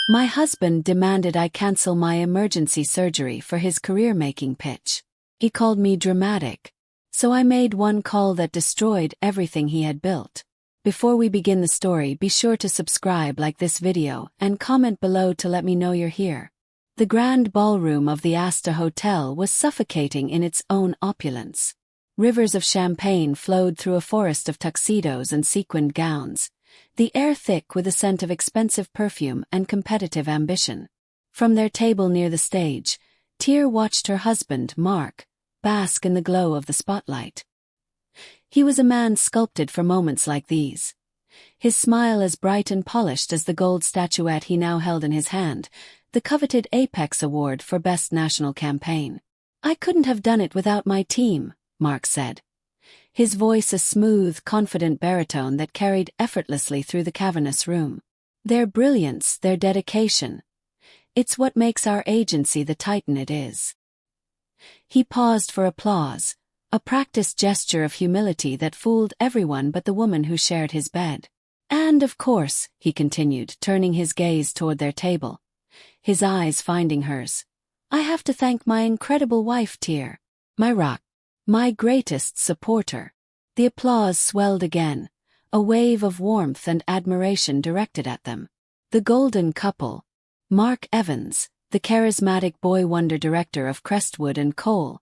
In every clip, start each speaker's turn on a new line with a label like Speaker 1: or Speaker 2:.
Speaker 1: My husband demanded I cancel my emergency surgery for his career-making pitch. He called me dramatic. So I made one call that destroyed everything he had built. Before we begin the story, be sure to subscribe, like this video, and comment below to let me know you're here. The grand ballroom of the Asta Hotel was suffocating in its own opulence. Rivers of champagne flowed through a forest of tuxedos and sequined gowns, the air thick with a scent of expensive perfume and competitive ambition. From their table near the stage, Tere watched her husband, Mark, bask in the glow of the spotlight. He was a man sculpted for moments like these. His smile as bright and polished as the gold statuette he now held in his hand, the coveted Apex Award for Best National Campaign. "I couldn't have done it without my team," Mark said. His voice a smooth, confident baritone that carried effortlessly through the cavernous room. "Their brilliance, their dedication. It's what makes our agency the titan it is." He paused for applause, a practiced gesture of humility that fooled everyone but the woman who shared his bed. "And of course," he continued, turning his gaze toward their table, his eyes finding hers, "I have to thank my incredible wife, Tere. My rock. My greatest supporter." The applause swelled again, a wave of warmth and admiration directed at them. The golden couple, Mark Evans, the charismatic boy wonder director of Crestwood and Cole,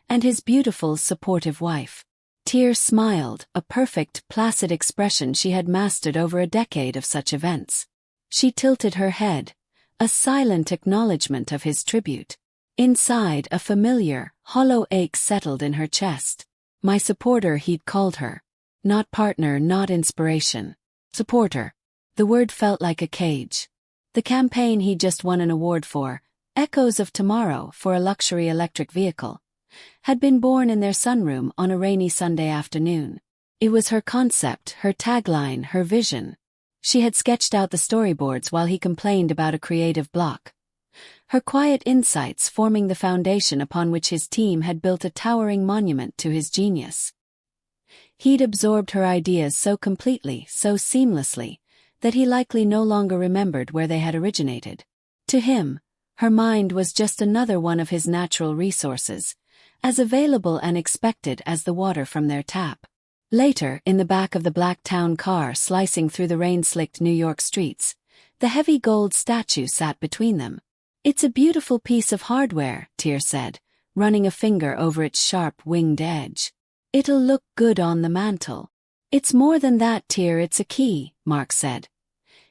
Speaker 1: and his beautiful, supportive wife. Tere smiled, a perfect, placid expression she had mastered over a decade of such events. She tilted her head, a silent acknowledgement of his tribute. Inside, a familiar, hollow ache settled in her chest. My supporter, he'd called her. Not partner, not inspiration. Supporter. The word felt like a cage. The campaign he'd just won an award for, Echoes of Tomorrow for a luxury electric vehicle, had been born in their sunroom on a rainy Sunday afternoon. It was her concept, her tagline, her vision. She had sketched out the storyboards while he complained about a creative block. Her quiet insights forming the foundation upon which his team had built a towering monument to his genius. He'd absorbed her ideas so completely, so seamlessly, that he likely no longer remembered where they had originated. To him, her mind was just another one of his natural resources, as available and expected as the water from their tap. Later, in the back of the black town car slicing through the rain-slicked New York streets, the heavy gold statue sat between them. "It's a beautiful piece of hardware," Tere said, running a finger over its sharp winged edge. "It'll look good on the mantle." "It's more than that, Tere, it's a key," Mark said,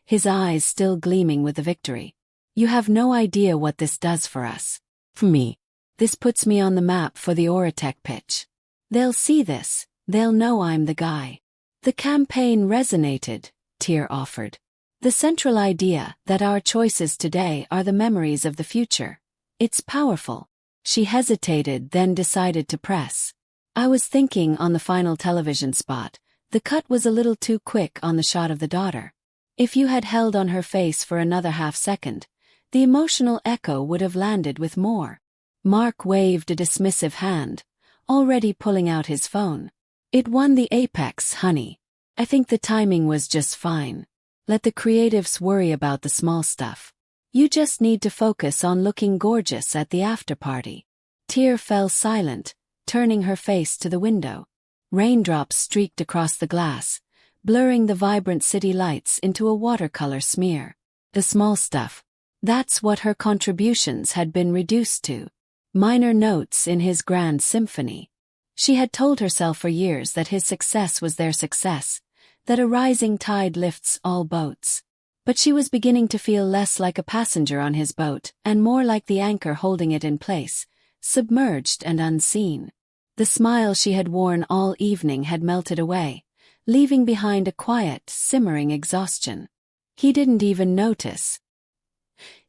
Speaker 1: his eyes still gleaming with the victory. "You have no idea what this does for us. For me. This puts me on the map for the Oratech pitch. They'll see this, they'll know I'm the guy." The campaign resonated, Tere offered. "The central idea that our choices today are the memories of the future. It's powerful." She hesitated, then decided to press. "I was thinking on the final television spot, the cut was a little too quick on the shot of the daughter. If you had held on her face for another half-second, the emotional echo would have landed with more." Mark waved a dismissive hand, already pulling out his phone. "It won the Apex, honey. I think the timing was just fine. Let the creatives worry about the small stuff. You just need to focus on looking gorgeous at the after-party." Tere fell silent, turning her face to the window. Raindrops streaked across the glass, blurring the vibrant city lights into a watercolor smear. The small stuff. That's what her contributions had been reduced to. Minor notes in his grand symphony. She had told herself for years that his success was their success, that a rising tide lifts all boats. But she was beginning to feel less like a passenger on his boat and more like the anchor holding it in place, submerged and unseen. The smile she had worn all evening had melted away, leaving behind a quiet, simmering exhaustion. He didn't even notice.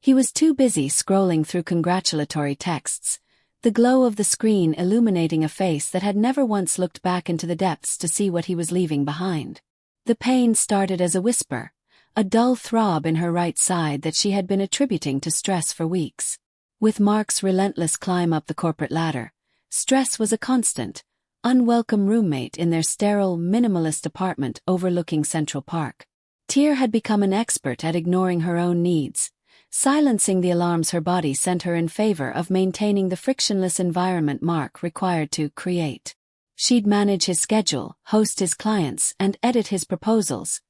Speaker 1: He was too busy scrolling through congratulatory texts, the glow of the screen illuminating a face that had never once looked back into the depths to see what he was leaving behind. The pain started as a whisper, a dull throb in her right side that she had been attributing to stress for weeks. With Mark's relentless climb up the corporate ladder, stress was a constant, unwelcome roommate in their sterile, minimalist apartment overlooking Central Park. Tere had become an expert at ignoring her own needs, Silencing the alarms her body sent her in favor of maintaining the frictionless environment Mark required to create. She'd manage his schedule, host his clients, and edit his proposals,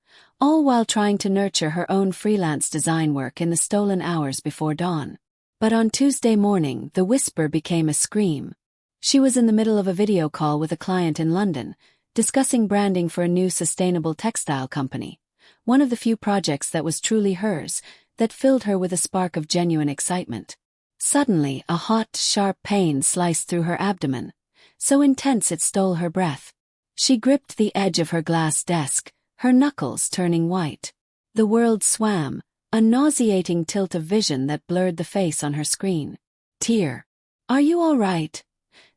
Speaker 1: all while trying to nurture her own freelance design work in the stolen hours before dawn. But on Tuesday morning, the whisper became a scream. She was in the middle of a video call with a client in London, discussing branding for a new sustainable textile company, one of the few projects that was truly hers, that filled her with a spark of genuine excitement. Suddenly, a hot, sharp pain sliced through her abdomen, so intense it stole her breath. She gripped the edge of her glass desk, her knuckles turning white. The world swam, a nauseating tilt of vision that blurred the face on her screen. "Tere, are you all right?"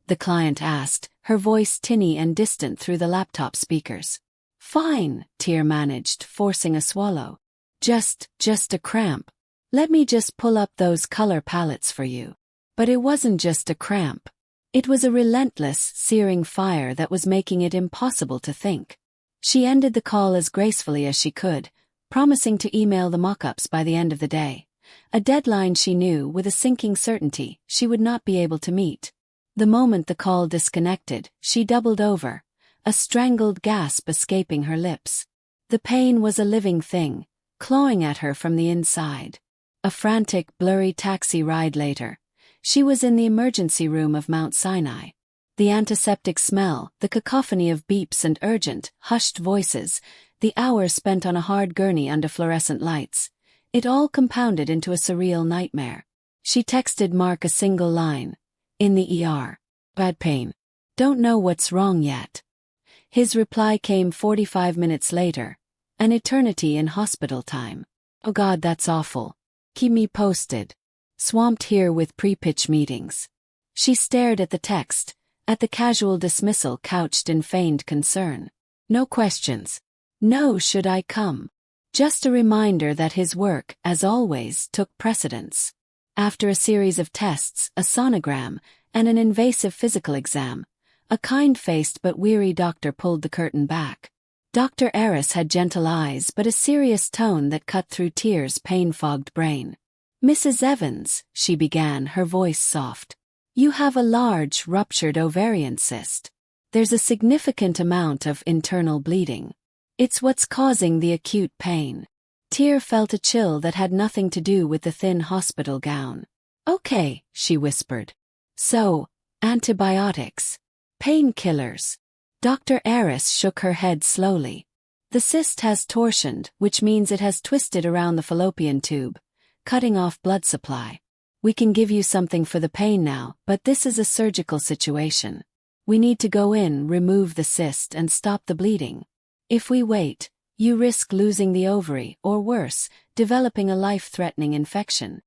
Speaker 1: the client asked, her voice tinny and distant through the laptop speakers. "Fine," Tere managed, forcing a swallow. Just a cramp. Let me just pull up those color palettes for you." But it wasn't just a cramp. It was a relentless, searing fire that was making it impossible to think. She ended the call as gracefully as she could, promising to email the mock-ups by the end of the day, a deadline she knew with a sinking certainty she would not be able to meet. The moment the call disconnected, she doubled over, a strangled gasp escaping her lips. The pain was a living thing, clawing at her from the inside. A frantic, blurry taxi ride later, she was in the emergency room of Mount Sinai. The antiseptic smell, the cacophony of beeps and urgent, hushed voices, the hours spent on a hard gurney under fluorescent lights, it all compounded into a surreal nightmare. She texted Mark a single line. "In the ER. Bad pain. Don't know what's wrong yet." His reply came 45 minutes later, an eternity in hospital time. "Oh God, that's awful. Keep me posted." Swamped here with pre-pitch meetings. She stared at the text, at the casual dismissal couched in feigned concern. No questions. No "should I come?" Just a reminder that his work, as always, took precedence. After a series of tests, a sonogram, and an invasive physical exam, a kind-faced but weary doctor pulled the curtain back. Dr. Eris had gentle eyes but a serious tone that cut through Tere's pain-fogged brain. "Mrs. Evans," she began, her voice soft. "You have a large, ruptured ovarian cyst. There's a significant amount of internal bleeding. It's what's causing the acute pain." Tere felt a chill that had nothing to do with the thin hospital gown. "Okay," she whispered. "So, antibiotics. Painkillers." Dr. Eris shook her head slowly. "The cyst has torsioned, which means it has twisted around the fallopian tube, cutting off blood supply. We can give you something for the pain now, but this is a surgical situation. We need to go in, remove the cyst, and stop the bleeding. If we wait, you risk losing the ovary, or worse, developing a life-threatening infection."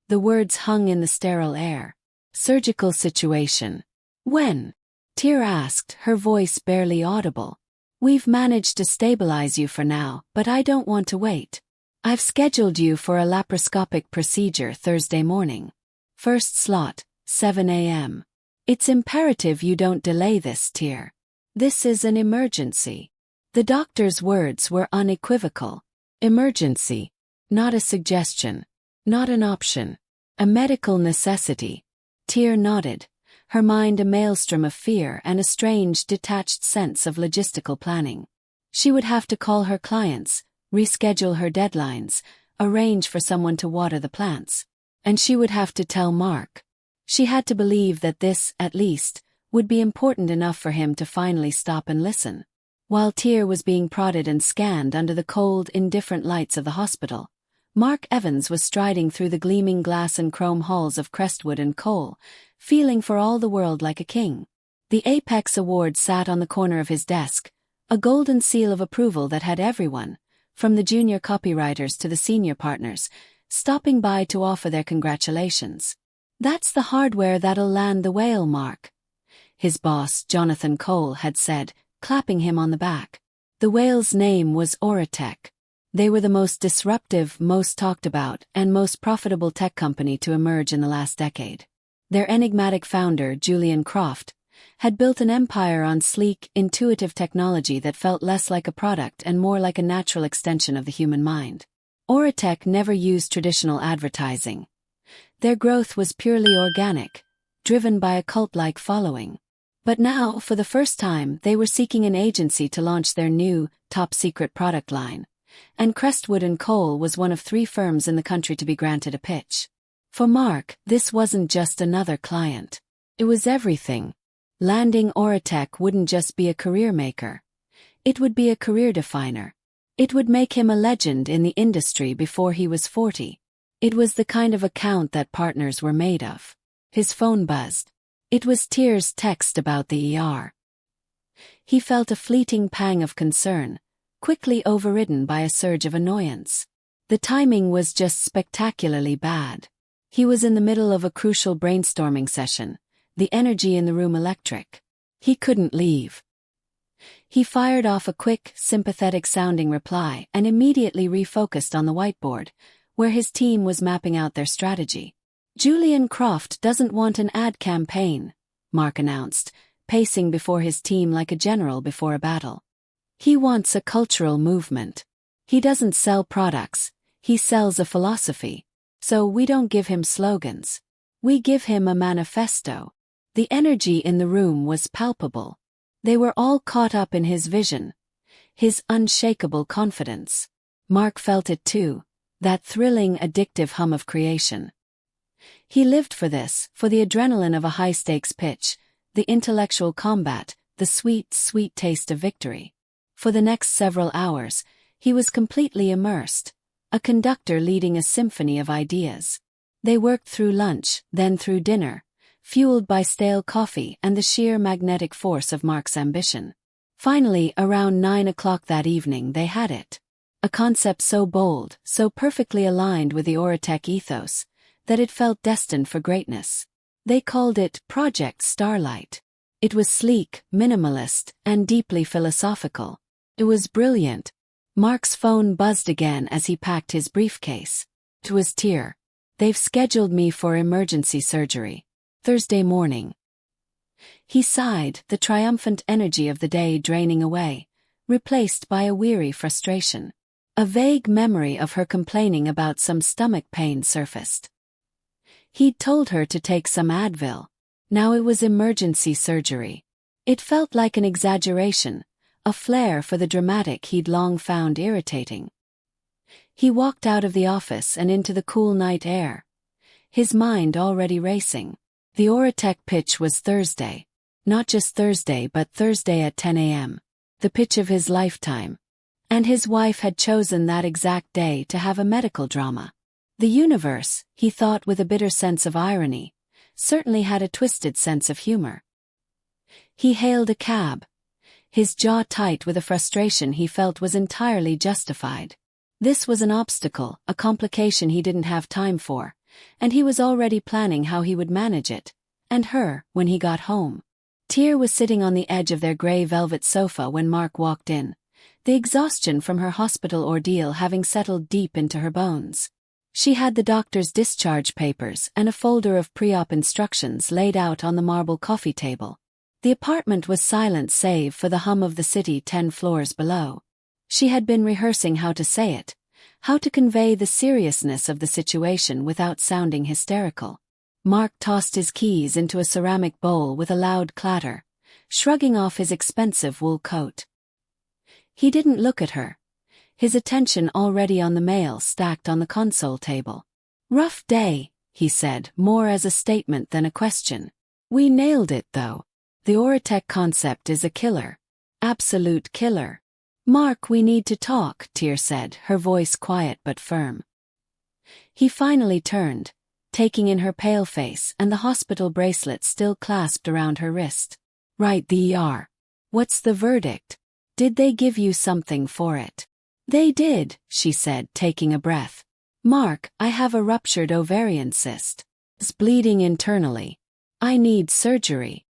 Speaker 1: The words hung in the sterile air. "Surgical situation. When?" Tere asked, her voice barely audible. "We've managed to stabilize you for now, but I don't want to wait. I've scheduled you for a laparoscopic procedure Thursday morning. First slot, 7 a.m. It's imperative you don't delay this, Tere. This is an emergency." The doctor's words were unequivocal. Emergency. Not a suggestion. Not an option. A medical necessity. Tere nodded, her mind a maelstrom of fear and a strange, detached sense of logistical planning. She would have to call her clients, reschedule her deadlines, arrange for someone to water the plants. And she would have to tell Mark. She had to believe that this, at least, would be important enough for him to finally stop and listen. While Tere was being prodded and scanned under the cold, indifferent lights of the hospital, Mark Evans was striding through the gleaming glass and chrome halls of Crestwood and Cole, feeling for all the world like a king. The Apex Award sat on the corner of his desk, a golden seal of approval that had everyone, from the junior copywriters to the senior partners, stopping by to offer their congratulations. "That's the hardware that'll land the whale, Mark," his boss, Jonathan Cole, had said, clapping him on the back. The whale's name was Auratech. They were the most disruptive, most talked about, and most profitable tech company to emerge in the last decade. Their enigmatic founder, Julian Croft, had built an empire on sleek, intuitive technology that felt less like a product and more like a natural extension of the human mind. Oratech never used traditional advertising. Their growth was purely organic, driven by a cult-like following. But now, for the first time, they were seeking an agency to launch their new, top-secret product line. And Crestwood & Cole was one of 3 firms in the country to be granted a pitch. For Mark, this wasn't just another client. It was everything. Landing Oratech wouldn't just be a career maker. It would be a career definer. It would make him a legend in the industry before he was 40. It was the kind of account that partners were made of. His phone buzzed. It was Tere's text about the ER. He felt a fleeting pang of concern, quickly overridden by a surge of annoyance. The timing was just spectacularly bad. He was in the middle of a crucial brainstorming session, the energy in the room electric. He couldn't leave. He fired off a quick, sympathetic-sounding reply and immediately refocused on the whiteboard, where his team was mapping out their strategy. Julian Croft doesn't want an ad campaign, Mark announced, pacing before his team like a general before a battle. He wants a cultural movement. He doesn't sell products, he sells a philosophy. So we don't give him slogans. We give him a manifesto. The energy in the room was palpable. They were all caught up in his vision, his unshakable confidence. Mark felt it too, that thrilling, addictive hum of creation. He lived for this, for the adrenaline of a high-stakes pitch, the intellectual combat, the sweet, sweet taste of victory. For the next several hours, he was completely immersed, a conductor leading a symphony of ideas. They worked through lunch, then through dinner, fueled by stale coffee and the sheer magnetic force of Mark's ambition. Finally, around 9 o'clock that evening, they had it. A concept so bold, so perfectly aligned with the Oratech ethos, that it felt destined for greatness. They called it Project Starlight. It was sleek, minimalist, and deeply philosophical. It was brilliant. Mark's phone buzzed again as he packed his briefcase. It was Tere. They've scheduled me for emergency surgery. Thursday morning. He sighed, the triumphant energy of the day draining away, replaced by a weary frustration. A vague memory of her complaining about some stomach pain surfaced. He'd told her to take some Advil. Now it was emergency surgery. It felt like an exaggeration, a flair for the dramatic he'd long found irritating. He walked out of the office and into the cool night air, his mind already racing. The Oratech pitch was Thursday. Not just Thursday but Thursday at 10 a.m. The pitch of his lifetime. And his wife had chosen that exact day to have a medical drama. The universe, he thought with a bitter sense of irony, certainly had a twisted sense of humor. He hailed a cab, his jaw tight with a frustration he felt was entirely justified. This was an obstacle, a complication he didn't have time for, and he was already planning how he would manage it, and her, when he got home. Tere was sitting on the edge of their gray velvet sofa when Mark walked in, the exhaustion from her hospital ordeal having settled deep into her bones. She had the doctor's discharge papers and a folder of pre-op instructions laid out on the marble coffee table. The apartment was silent save for the hum of the city 10 floors below. She had been rehearsing how to say it, how to convey the seriousness of the situation without sounding hysterical. Mark tossed his keys into a ceramic bowl with a loud clatter, shrugging off his expensive wool coat. He didn't look at her, his attention already on the mail stacked on the console table. "Rough day," he said, more as a statement than a question. "We nailed it though. The Oratech concept is a killer. Absolute killer." "Mark, we need to talk," Tere said, her voice quiet but firm. He finally turned, taking in her pale face and the hospital bracelet still clasped around her wrist. "Right, the ER. What's the verdict? Did they give you something for it?" "They did," she said, taking a breath. "Mark, I have a ruptured ovarian cyst. It's bleeding internally. I need surgery."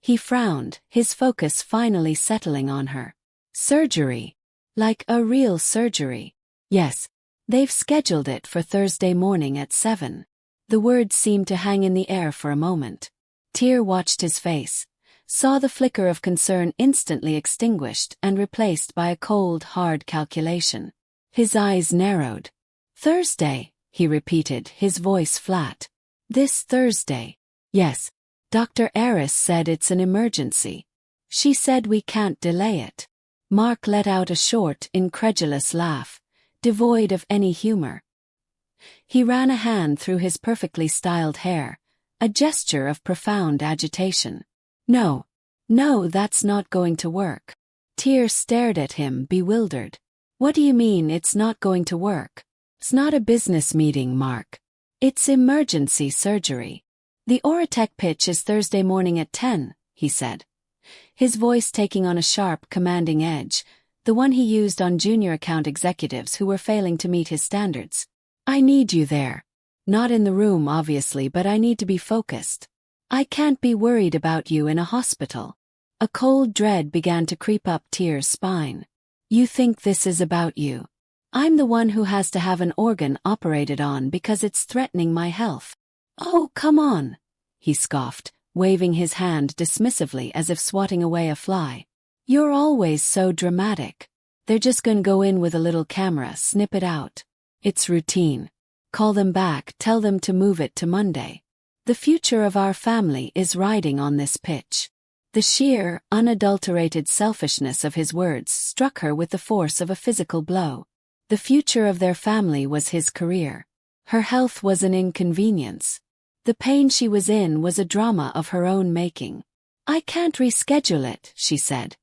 Speaker 1: He frowned, his focus finally settling on her. "Surgery? Like a real surgery?" "Yes. They've scheduled it for Thursday morning at 7. The words seemed to hang in the air for a moment. Tere watched his face, saw the flicker of concern instantly extinguished and replaced by a cold, hard calculation. His eyes narrowed. Thursday, he repeated, his voice flat. This Thursday. Yes. Dr. Eris said it's an emergency. She said we can't delay it. Mark let out a short, incredulous laugh, devoid of any humor. He ran a hand through his perfectly styled hair, a gesture of profound agitation. No, that's not going to work. Tere stared at him, bewildered. What do you mean it's not going to work? It's not a business meeting, Mark. It's emergency surgery. The Oratech pitch is Thursday morning at 10, he said. His voice taking on a sharp, commanding edge, the one he used on junior account executives who were failing to meet his standards. I need you there. Not in the room, obviously, but I need to be focused. I can't be worried about you in a hospital. A cold dread began to creep up Tere's spine. You think this is about you? I'm the one who has to have an organ operated on because it's threatening my health. Oh, come on, he scoffed, waving his hand dismissively as if swatting away a fly. You're always so dramatic. They're just gonna go in with a little camera, snip it out. It's routine. Call them back, tell them to move it to Monday. The future of our family is riding on this pitch. The sheer, unadulterated selfishness of his words struck her with the force of a physical blow. The future of their family was his career. Her health was an inconvenience. The pain she was in was a drama of her own making. I can't reschedule it, she said,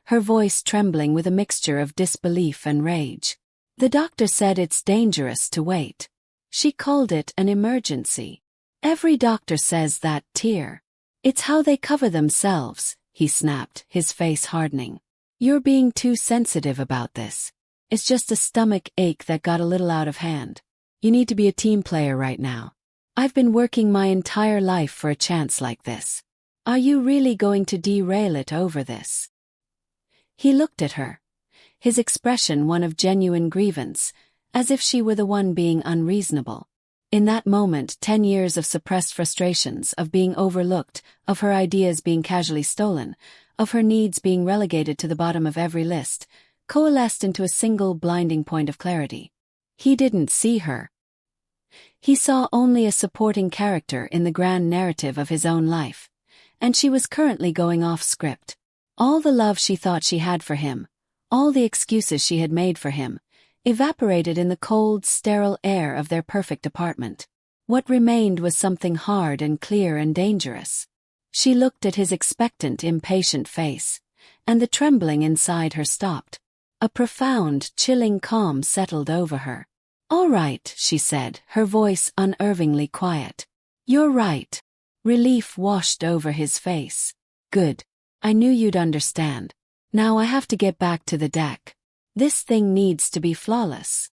Speaker 1: her voice trembling with a mixture of disbelief and rage. The doctor said it's dangerous to wait. She called it an emergency. Every doctor says that, Tere. It's how they cover themselves, he snapped, his face hardening. You're being too sensitive about this. It's just a stomach ache that got a little out of hand. You need to be a team player right now. I've been working my entire life for a chance like this. Are you really going to derail it over this? He looked at her, his expression one of genuine grievance, as if she were the one being unreasonable. In that moment, 10 years of suppressed frustrations, of being overlooked, of her ideas being casually stolen, of her needs being relegated to the bottom of every list, coalesced into a single blinding point of clarity. He didn't see her. He saw only a supporting character in the grand narrative of his own life, and she was currently going off script. All the love she thought she had for him, all the excuses she had made for him, evaporated in the cold, sterile air of their perfect apartment. What remained was something hard and clear and dangerous. She looked at his expectant, impatient face, and the trembling inside her stopped. A profound, chilling calm settled over her. All right, she said, her voice unervingly quiet. You're right. Relief washed over his face. Good. I knew you'd understand. Now I have to get back to the deck. This thing needs to be flawless.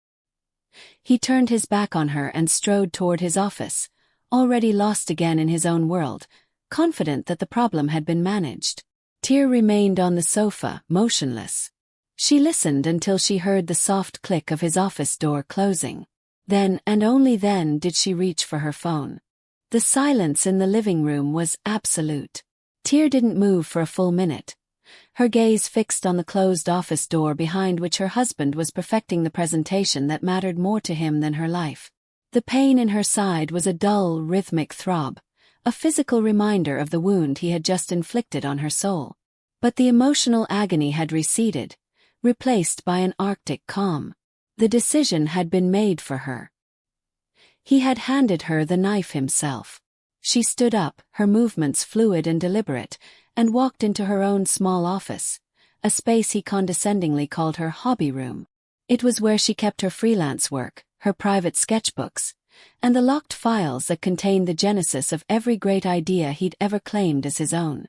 Speaker 1: He turned his back on her and strode toward his office, already lost again in his own world, confident that the problem had been managed. Tere remained on the sofa, motionless. She listened until she heard the soft click of his office door closing. Then, and only then, did she reach for her phone. The silence in the living room was absolute. Tere didn't move for a full minute, her gaze fixed on the closed office door behind which her husband was perfecting the presentation that mattered more to him than her life. The pain in her side was a dull, rhythmic throb, a physical reminder of the wound he had just inflicted on her soul. But the emotional agony had receded, replaced by an arctic calm. The decision had been made for her. He had handed her the knife himself. She stood up, her movements fluid and deliberate, and walked into her own small office, a space he condescendingly called her hobby room. It was where she kept her freelance work, her private sketchbooks, and the locked files that contained the genesis of every great idea he'd ever claimed as his own.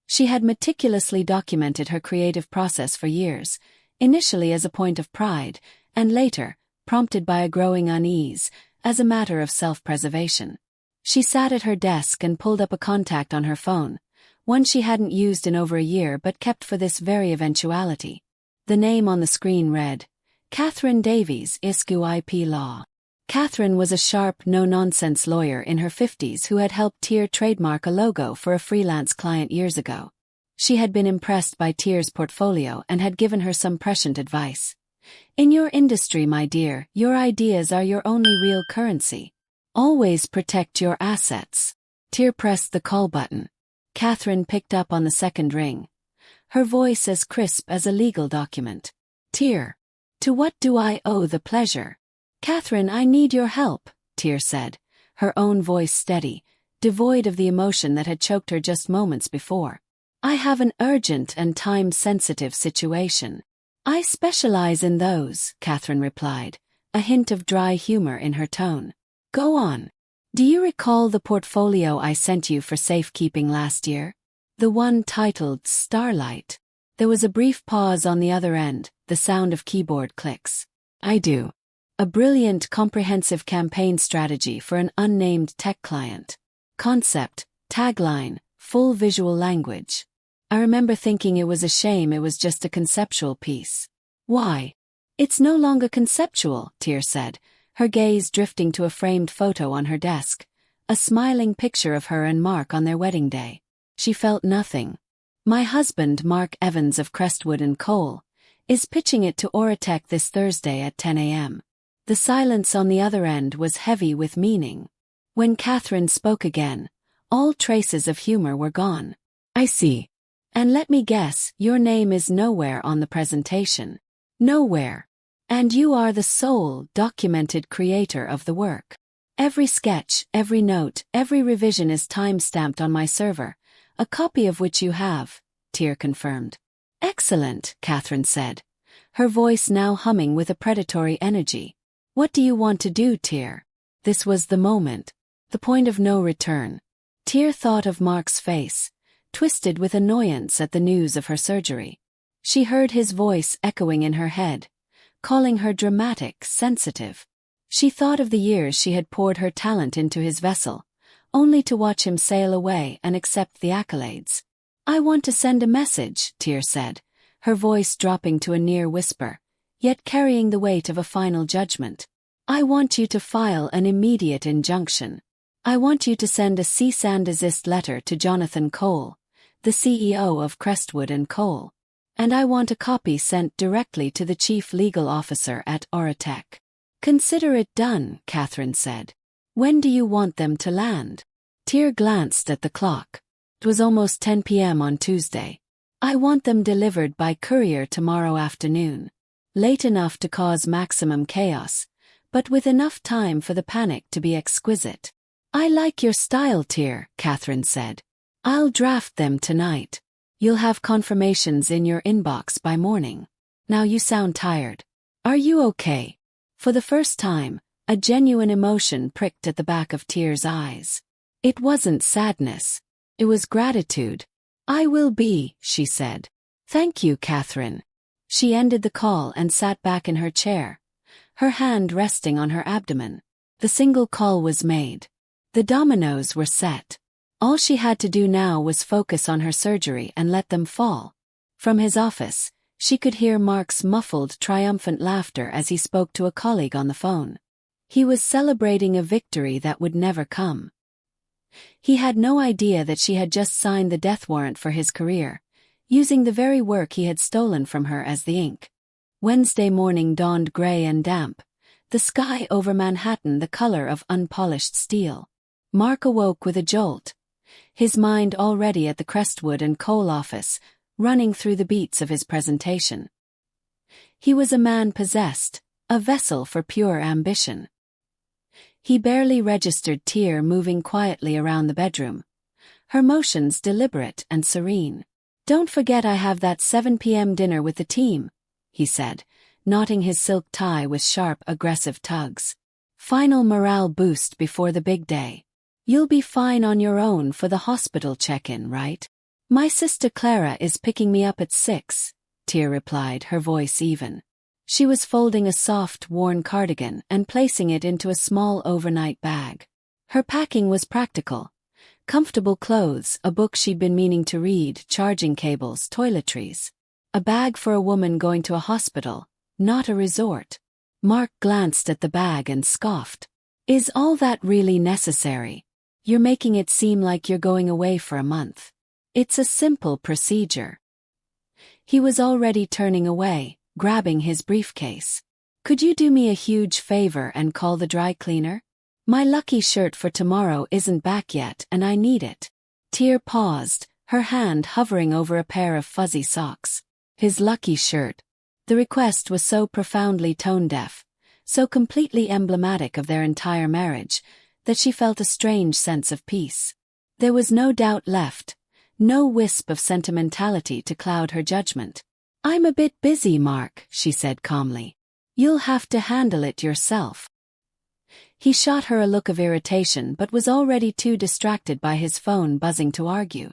Speaker 1: She had meticulously documented her creative process for years, initially as a point of pride, and later, prompted by a growing unease, as a matter of self-preservation. She sat at her desk and pulled up a contact on her phone, one she hadn't used in over a year but kept for this very eventuality. The name on the screen read, Catherine Davies, ISQ Law. Catherine was a sharp, no-nonsense lawyer in her 50s who had helped Tere trademark a logo for a freelance client years ago. She had been impressed by Tere's portfolio and had given her some prescient advice. In your industry, my dear, your ideas are your only real currency. Always protect your assets. Tere pressed the call button. Catherine picked up on the second ring, her voice as crisp as a legal document. Tere, to what do I owe the pleasure? Catherine, I need your help, Tere said, her own voice steady, devoid of the emotion that had choked her just moments before. I have an urgent and time-sensitive situation. I specialize in those, Catherine replied, a hint of dry humor in her tone. Go on. Do you recall the portfolio I sent you for safekeeping last year? The one titled Starlight. There was a brief pause on the other end, the sound of keyboard clicks. I do. A brilliant comprehensive campaign strategy for an unnamed tech client. Concept, tagline, full visual language. I remember thinking it was a shame it was just a conceptual piece. Why? It's no longer conceptual, Tere said, her gaze drifting to a framed photo on her desk, a smiling picture of her and Mark on their wedding day. She felt nothing. My husband, Mark Evans of Crestwood & Cole, is pitching it to Oratech this Thursday at 10 a.m. The silence on the other end was heavy with meaning. When Catherine spoke again, all traces of humor were gone. I see. And let me guess, your name is nowhere on the presentation. Nowhere. And you are the sole, documented creator of the work. Every sketch, every note, every revision is time-stamped on my server, a copy of which you have, Tere confirmed. Excellent, Catherine said, her voice now humming with a predatory energy. What do you want to do, Tere? This was the moment. The point of no return. Tere thought of Mark's face, twisted with annoyance at the news of her surgery. She heard his voice echoing in her head, calling her dramatic, sensitive. She thought of the years she had poured her talent into his vessel, only to watch him sail away and accept the accolades. I want to send a message, Tere said, her voice dropping to a near whisper, yet carrying the weight of a final judgment. I want you to file an immediate injunction. I want you to send a cease and desist letter to Jonathan Cole, the CEO of Crestwood & Cole. And I want a copy sent directly to the chief legal officer at Oratech. Consider it done, Catherine said. When do you want them to land? Tere glanced at the clock. It was almost 10 p.m. on Tuesday. I want them delivered by courier tomorrow afternoon. Late enough to cause maximum chaos, but with enough time for the panic to be exquisite. I like your style, Tere, Catherine said. I'll draft them tonight. You'll have confirmations in your inbox by morning. Now you sound tired. Are you okay? For the first time, a genuine emotion pricked at the back of Tere's eyes. It wasn't sadness. It was gratitude. I will be, she said. Thank you, Catherine. She ended the call and sat back in her chair, her hand resting on her abdomen. The single call was made. The dominoes were set. All she had to do now was focus on her surgery and let them fall. From his office, she could hear Mark's muffled, triumphant laughter as he spoke to a colleague on the phone. He was celebrating a victory that would never come. He had no idea that she had just signed the death warrant for his career, using the very work he had stolen from her as the ink. Wednesday morning dawned gray and damp, the sky over Manhattan the color of unpolished steel. Mark awoke with a jolt, his mind already at the Crestwood & Cole office, running through the beats of his presentation. He was a man possessed, a vessel for pure ambition. He barely registered Tere moving quietly around the bedroom, her motions deliberate and serene. Don't forget I have that 7 p.m. dinner with the team, he said, knotting his silk tie with sharp, aggressive tugs. Final morale boost before the big day. You'll be fine on your own for the hospital check-in, right? My sister Clara is picking me up at 6, Tere replied, her voice even. She was folding a soft, worn cardigan and placing it into a small overnight bag. Her packing was practical. Comfortable clothes, a book she'd been meaning to read, charging cables, toiletries. A bag for a woman going to a hospital, not a resort. Mark glanced at the bag and scoffed. Is all that really necessary? You're making it seem like you're going away for a month. It's a simple procedure. He was already turning away, grabbing his briefcase. "Could you do me a huge favor and call the dry cleaner? My lucky shirt for tomorrow isn't back yet and I need it." Tere paused, her hand hovering over a pair of fuzzy socks. His lucky shirt. The request was so profoundly tone-deaf, so completely emblematic of their entire marriage, that she felt a strange sense of peace. There was no doubt left, no wisp of sentimentality to cloud her judgment. "I'm a bit busy, Mark," she said calmly. "You'll have to handle it yourself." He shot her a look of irritation but was already too distracted by his phone buzzing to argue.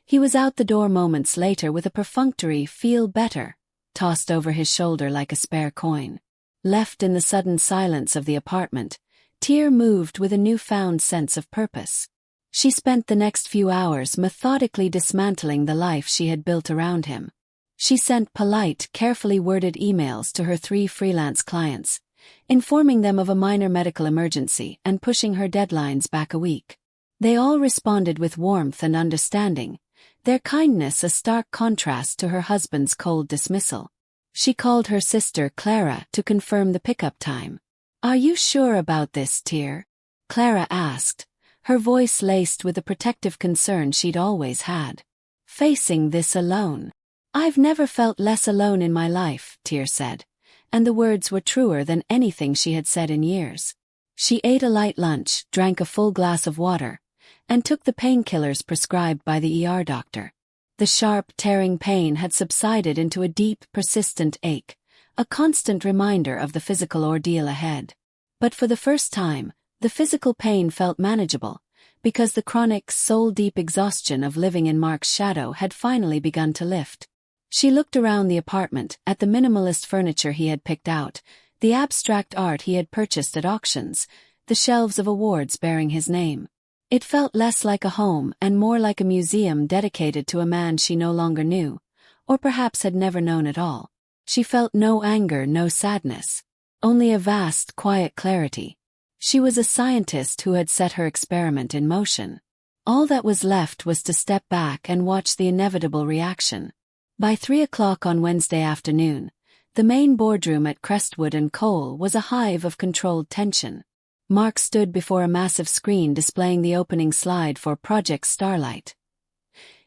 Speaker 1: He was out the door moments later with a perfunctory "feel better" tossed over his shoulder like a spare coin. Left in the sudden silence of the apartment, Tere moved with a newfound sense of purpose. She spent the next few hours methodically dismantling the life she had built around him. She sent polite, carefully worded emails to her 3 freelance clients, informing them of a minor medical emergency and pushing her deadlines back a week. They all responded with warmth and understanding, their kindness a stark contrast to her husband's cold dismissal. She called her sister Clara to confirm the pickup time. "Are you sure about this, Tere?" Clara asked, her voice laced with the protective concern she'd always had. "Facing this alone. I've never felt less alone in my life," Tere said, and the words were truer than anything she had said in years. She ate a light lunch, drank a full glass of water, and took the painkillers prescribed by the ER doctor. The sharp, tearing pain had subsided into a deep, persistent ache, a constant reminder of the physical ordeal ahead. But for the first time, the physical pain felt manageable, because the chronic, soul-deep exhaustion of living in Mark's shadow had finally begun to lift. She looked around the apartment, at the minimalist furniture he had picked out, the abstract art he had purchased at auctions, the shelves of awards bearing his name. It felt less like a home and more like a museum dedicated to a man she no longer knew, or perhaps had never known at all. She felt no anger, no sadness, only a vast, quiet clarity. She was a scientist who had set her experiment in motion. All that was left was to step back and watch the inevitable reaction. By 3 o'clock on Wednesday afternoon, the main boardroom at Crestwood & Cole was a hive of controlled tension. Mark stood before a massive screen displaying the opening slide for Project Starlight.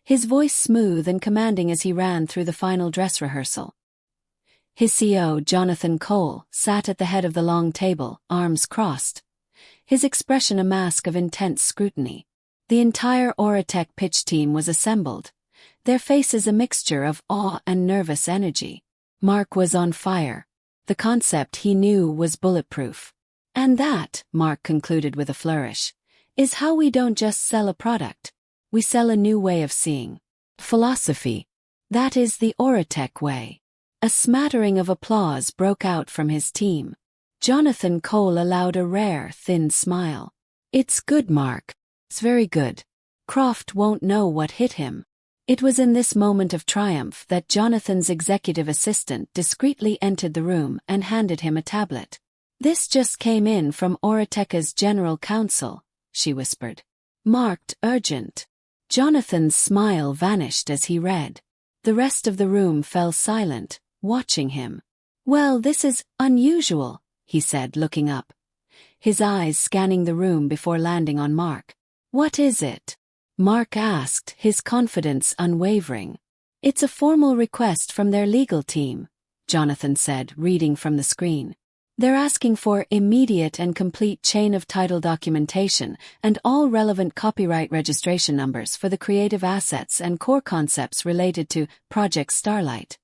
Speaker 1: His voice smooth and commanding as he ran through the final dress rehearsal. His CEO, Jonathan Cole, sat at the head of the long table, arms crossed, his expression a mask of intense scrutiny. The entire Auratech pitch team was assembled, their faces a mixture of awe and nervous energy. Mark was on fire. The concept, he knew, was bulletproof. "And that," Mark concluded with a flourish, "is how we don't just sell a product. We sell a new way of seeing. Philosophy. That is the Auratech way." A smattering of applause broke out from his team. Jonathan Cole allowed a rare, thin smile. "It's good, Mark. It's very good. Croft won't know what hit him." It was in this moment of triumph that Jonathan's executive assistant discreetly entered the room and handed him a tablet. "This just came in from Auratech's general counsel," she whispered. "Marked urgent." Jonathan's smile vanished as he read. The rest of the room fell silent, watching him. "Well, this is unusual," he said, looking up, his eyes scanning the room before landing on Mark. "What is it?" Mark asked, his confidence unwavering. "It's a formal request from their legal team," Jonathan said, reading from the screen. "They're asking for immediate and complete chain of title documentation and all relevant copyright registration numbers for the creative assets and core concepts related to Project Starlight."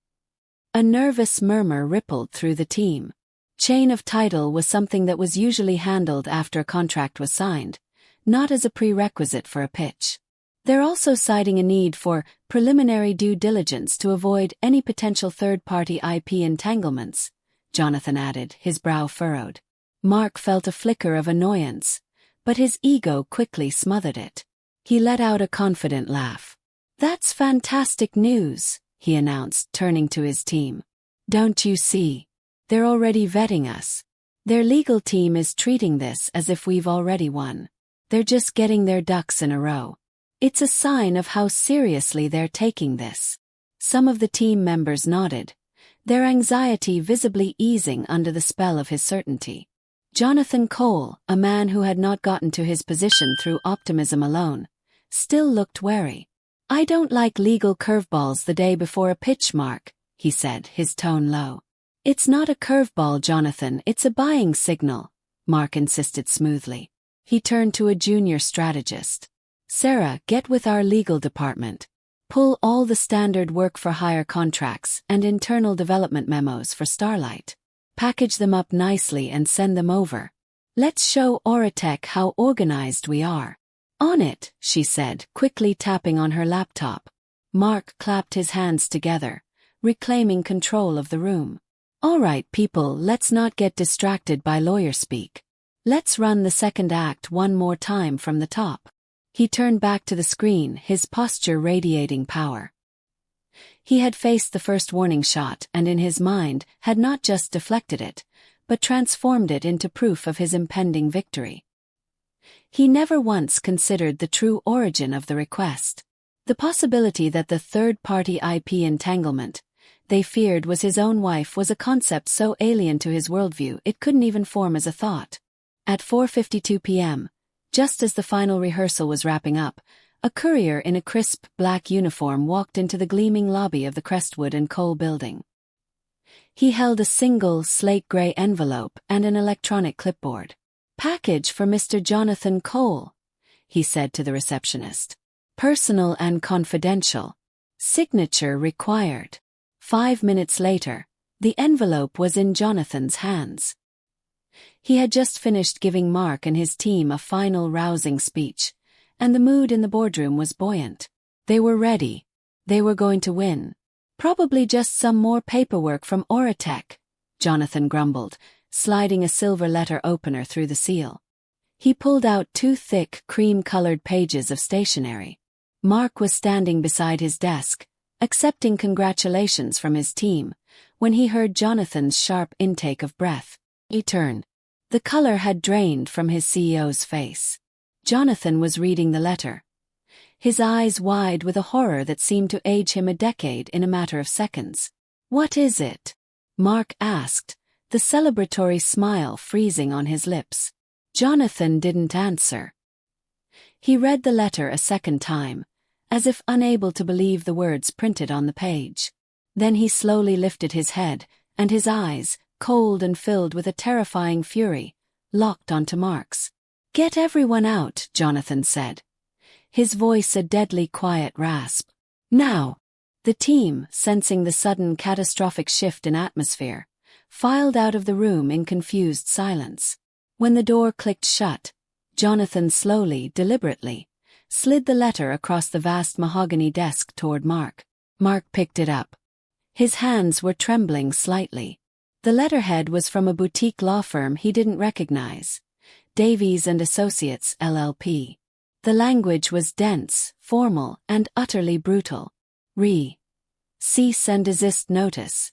Speaker 1: A nervous murmur rippled through the team. Chain of title was something that was usually handled after a contract was signed, not as a prerequisite for a pitch. They're also citing a need for preliminary due diligence to avoid any potential third-party IP entanglements, Jonathan added, his brow furrowed. Mark felt a flicker of annoyance, but his ego quickly smothered it. He let out a confident laugh. "That's fantastic news," he announced, turning to his team. "Don't you see? They're already vetting us. Their legal team is treating this as if we've already won. They're just getting their ducks in a row. It's a sign of how seriously they're taking this." Some of the team members nodded, their anxiety visibly easing under the spell of his certainty. Jonathan Cole, a man who had not gotten to his position through optimism alone, still looked wary. "I don't like legal curveballs the day before a pitch, Mark," he said, his tone low. "It's not a curveball, Jonathan, it's a buying signal," Mark insisted smoothly. He turned to a junior strategist. "Sarah, get with our legal department. Pull all the standard work-for-hire contracts and internal development memos for Starlight. Package them up nicely and send them over. Let's show Oratech how organized we are." "On it," she said, quickly tapping on her laptop. Mark clapped his hands together, reclaiming control of the room. "All right, people, let's not get distracted by lawyer speak. Let's run the second act one more time from the top." He turned back to the screen, his posture radiating power. He had faced the first warning shot and in his mind had not just deflected it, but transformed it into proof of his impending victory. He never once considered the true origin of the request. The possibility that the third-party IP entanglement they feared was his own wife was a concept so alien to his worldview it couldn't even form as a thought. At 4:52 p.m., just as the final rehearsal was wrapping up, a courier in a crisp black uniform walked into the gleaming lobby of the Crestwood and Cole building. He held a single slate-gray envelope and an electronic clipboard. "Package for Mr. Jonathan Cole," he said to the receptionist. "Personal and confidential. Signature required." 5 minutes later, the envelope was in Jonathan's hands. He had just finished giving Mark and his team a final rousing speech, and the mood in the boardroom was buoyant. They were ready. They were going to win. "Probably just some more paperwork from Oratech," Jonathan grumbled, sliding a silver letter opener through the seal. He pulled out 2 thick, cream-colored pages of stationery. Mark was standing beside his desk, accepting congratulations from his team, when he heard Jonathan's sharp intake of breath. He turned. The color had drained from his CEO's face. Jonathan was reading the letter, his eyes wide with a horror that seemed to age him a decade in a matter of seconds. "What is it?" Mark asked, the celebratory smile freezing on his lips. Jonathan didn't answer. He read the letter a second time, as if unable to believe the words printed on the page. Then he slowly lifted his head, and his eyes, cold and filled with a terrifying fury, locked onto Mark's. "Get everyone out," Jonathan said, his voice a deadly quiet rasp. "Now!" The team, sensing the sudden catastrophic shift in atmosphere, filed out of the room in confused silence. When the door clicked shut, Jonathan slowly, deliberately, slid the letter across the vast mahogany desk toward Mark. Mark picked it up. His hands were trembling slightly. The letterhead was from a boutique law firm he didn't recognize, Davies and Associates, LLP. The language was dense, formal, and utterly brutal. Cease and desist notice.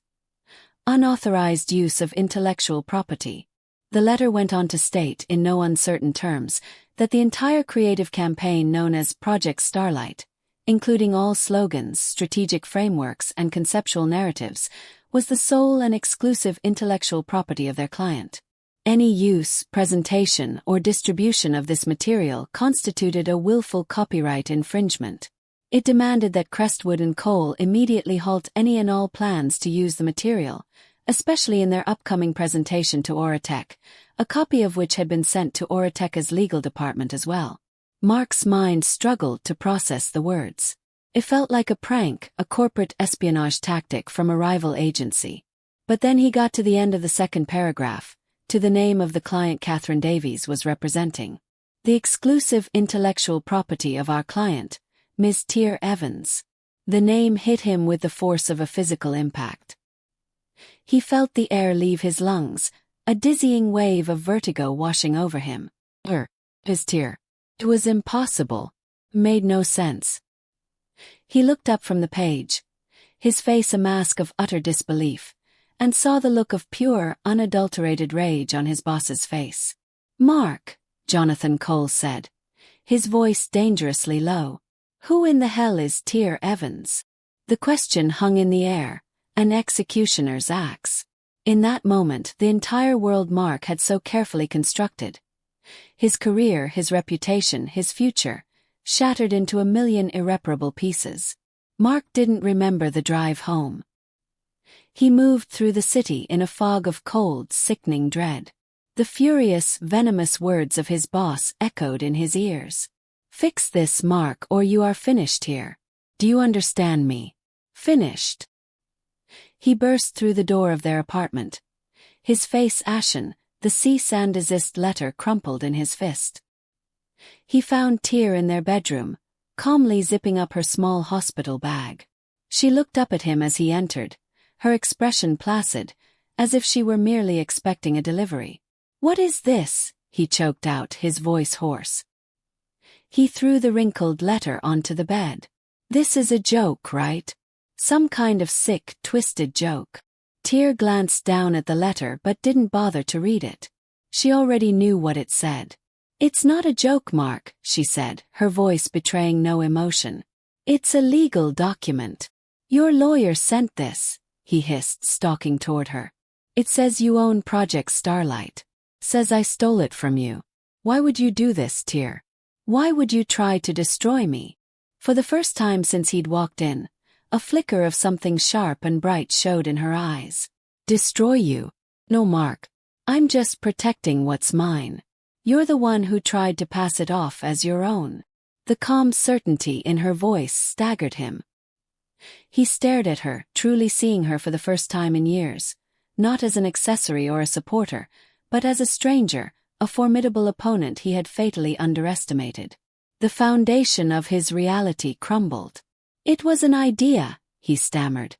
Speaker 1: Unauthorized use of intellectual property. The letter went on to state in no uncertain terms that the entire creative campaign known as Project Starlight, including all slogans, strategic frameworks, and conceptual narratives, was the sole and exclusive intellectual property of their client. Any use, presentation, or distribution of this material constituted a willful copyright infringement. It demanded that Crestwood and Cole immediately halt any and all plans to use the material, especially in their upcoming presentation to Oratech, a copy of which had been sent to Oratech's legal department as well. Mark's mind struggled to process the words. It felt like a prank, a corporate espionage tactic from a rival agency. But then he got to the end of the second paragraph, to the name of the client Catherine Davies was representing. "The exclusive intellectual property of our client, Ms. Tere Evans." The name hit him with the force of a physical impact. He felt the air leave his lungs, a dizzying wave of vertigo washing over him. His Tere. It was impossible. Made no sense. He looked up from the page, his face a mask of utter disbelief, and saw the look of pure, unadulterated rage on his boss's face. "Mark," Jonathan Cole said, his voice dangerously low. "Who in the hell is Tere Evans?" The question hung in the air, An executioner's axe. In that moment, the entire world Mark had so carefully constructed, his career, his reputation, his future, shattered into a million irreparable pieces. Mark didn't remember the drive home. He moved through the city in a fog of cold, sickening dread. The furious, venomous words of his boss echoed in his ears. "Fix this, Mark, or you are finished here. Do you understand me? Finished." He burst through the door of their apartment. His face ashen, the cease and desist letter crumpled in his fist. He found Tere in their bedroom, calmly zipping up her small hospital bag. She looked up at him as he entered, her expression placid, as if she were merely expecting a delivery. "What is this?" he choked out, his voice hoarse. He threw the wrinkled letter onto the bed. "This is a joke, right? Some kind of sick, twisted joke." Tere glanced down at the letter but didn't bother to read it. She already knew what it said. "It's not a joke, Mark," she said, her voice betraying no emotion. "It's a legal document. Your lawyer sent this," he hissed, stalking toward her. "It says you own Project Starlight. Says I stole it from you. Why would you do this, Tere? Why would you try to destroy me?" For the first time since he'd walked in, a flicker of something sharp and bright showed in her eyes. "Destroy you? No, Mark. I'm just protecting what's mine. You're the one who tried to pass it off as your own." The calm certainty in her voice staggered him. He stared at her, truly seeing her for the first time in years, not as an accessory or a supporter, but as a stranger, a formidable opponent he had fatally underestimated. The foundation of his reality crumbled. "It was an idea," he stammered,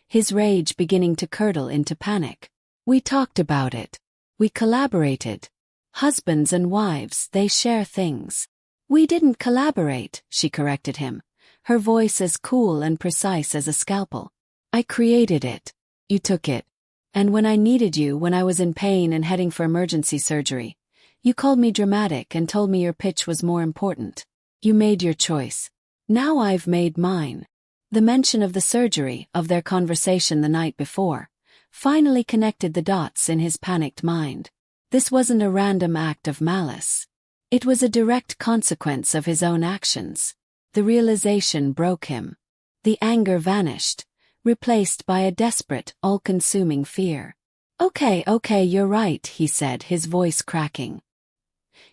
Speaker 1: his rage beginning to curdle into panic. "We talked about it. We collaborated. Husbands and wives, they share things." "We didn't collaborate," she corrected him, her voice as cool and precise as a scalpel. "I created it. You took it. And when I needed you, when I was in pain and heading for emergency surgery, you called me dramatic and told me your pitch was more important. You made your choice. Now I've made mine." The mention of the surgery, of their conversation the night before, finally connected the dots in his panicked mind. This wasn't a random act of malice. It was a direct consequence of his own actions. The realization broke him. The anger vanished, replaced by a desperate, all-consuming fear. Okay, you're right," he said, his voice cracking.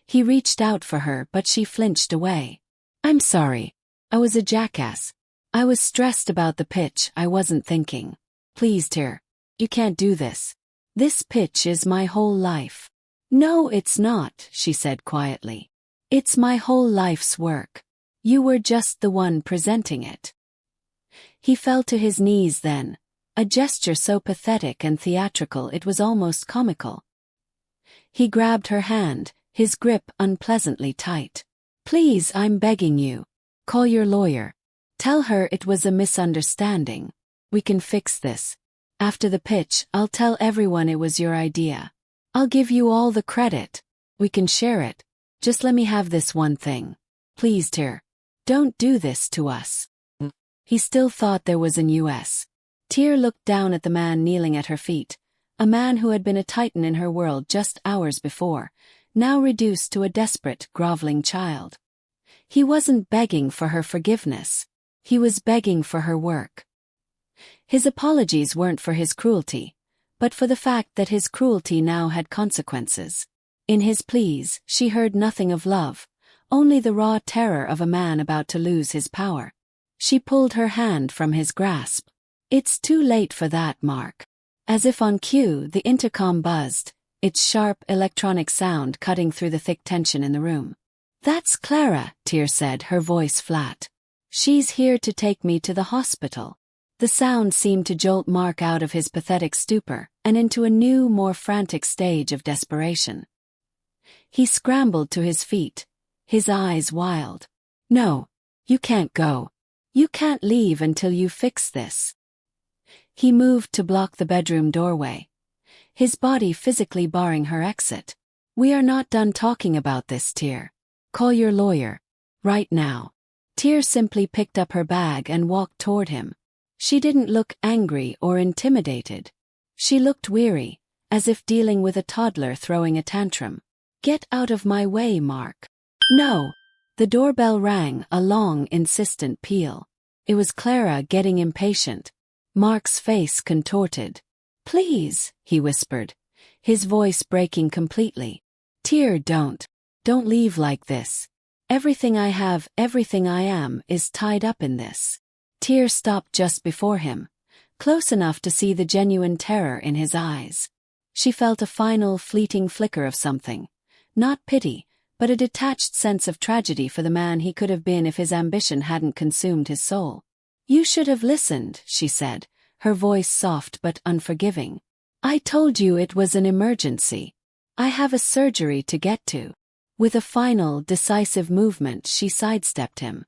Speaker 1: He reached out for her, but she flinched away. "I'm sorry. I was a jackass. I was stressed about the pitch, I wasn't thinking. Please, Tere. You can't do this. This pitch is my whole life." "No, it's not," she said quietly. "It's my whole life's work. You were just the one presenting it." He fell to his knees then, a gesture so pathetic and theatrical it was almost comical. He grabbed her hand, his grip unpleasantly tight. "Please, I'm begging you. Call your lawyer. Tell her it was a misunderstanding. We can fix this. After the pitch, I'll tell everyone it was your idea. I'll give you all the credit. We can share it. Just let me have this one thing. Please, Tere. Don't do this to us." He still thought there was an U.S. Tere looked down at the man kneeling at her feet, a man who had been a titan in her world just hours before, now reduced to a desperate, groveling child. He wasn't begging for her forgiveness. He was begging for her work. His apologies weren't for his cruelty, but for the fact that his cruelty now had consequences. In his pleas, she heard nothing of love, only the raw terror of a man about to lose his power. She pulled her hand from his grasp. "It's too late for that, Mark." As if on cue, the intercom buzzed, its sharp electronic sound cutting through the thick tension in the room. "That's Clara," Tere said, her voice flat. "She's here to take me to the hospital." The sound seemed to jolt Mark out of his pathetic stupor and into a new, more frantic stage of desperation. He scrambled to his feet, his eyes wild. "No, you can't go. You can't leave until you fix this." He moved to block the bedroom doorway, his body physically barring her exit. "We are not done talking about this, Tere. Call your lawyer. Right now." Tere simply picked up her bag and walked toward him. She didn't look angry or intimidated. She looked weary, as if dealing with a toddler throwing a tantrum. "Get out of my way, Mark." "No." The doorbell rang, a long, insistent peal. It was Clara getting impatient. Mark's face contorted. "Please," he whispered, his voice breaking completely. "Tere, don't leave like this. Everything I have, everything I am, is tied up in this." Tere stopped just before him, close enough to see the genuine terror in his eyes. She felt a final, fleeting flicker of something. Not pity, but a detached sense of tragedy for the man he could have been if his ambition hadn't consumed his soul. "You should have listened," she said, her voice soft but unforgiving. "I told you it was an emergency. I have a surgery to get to." With a final, decisive movement, she sidestepped him.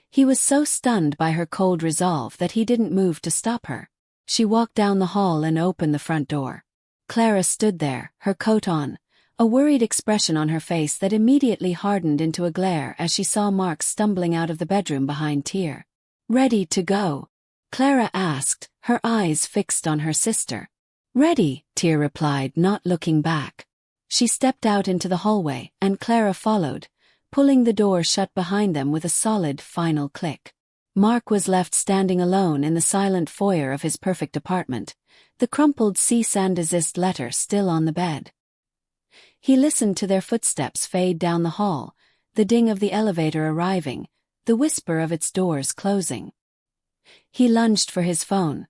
Speaker 1: He was so stunned by her cold resolve that he didn't move to stop her. She walked down the hall and opened the front door. Clara stood there, her coat on, a worried expression on her face that immediately hardened into a glare as she saw Mark stumbling out of the bedroom behind Tere. "Ready to go?" Clara asked, her eyes fixed on her sister. "Ready," Tere replied, not looking back. She stepped out into the hallway, and Clara followed, pulling the door shut behind them with a solid, final click. Mark was left standing alone in the silent foyer of his perfect apartment, the crumpled cease and desist letter still on the bed. He listened to their footsteps fade down the hall, the ding of the elevator arriving, the whisper of its doors closing. He lunged for his phone,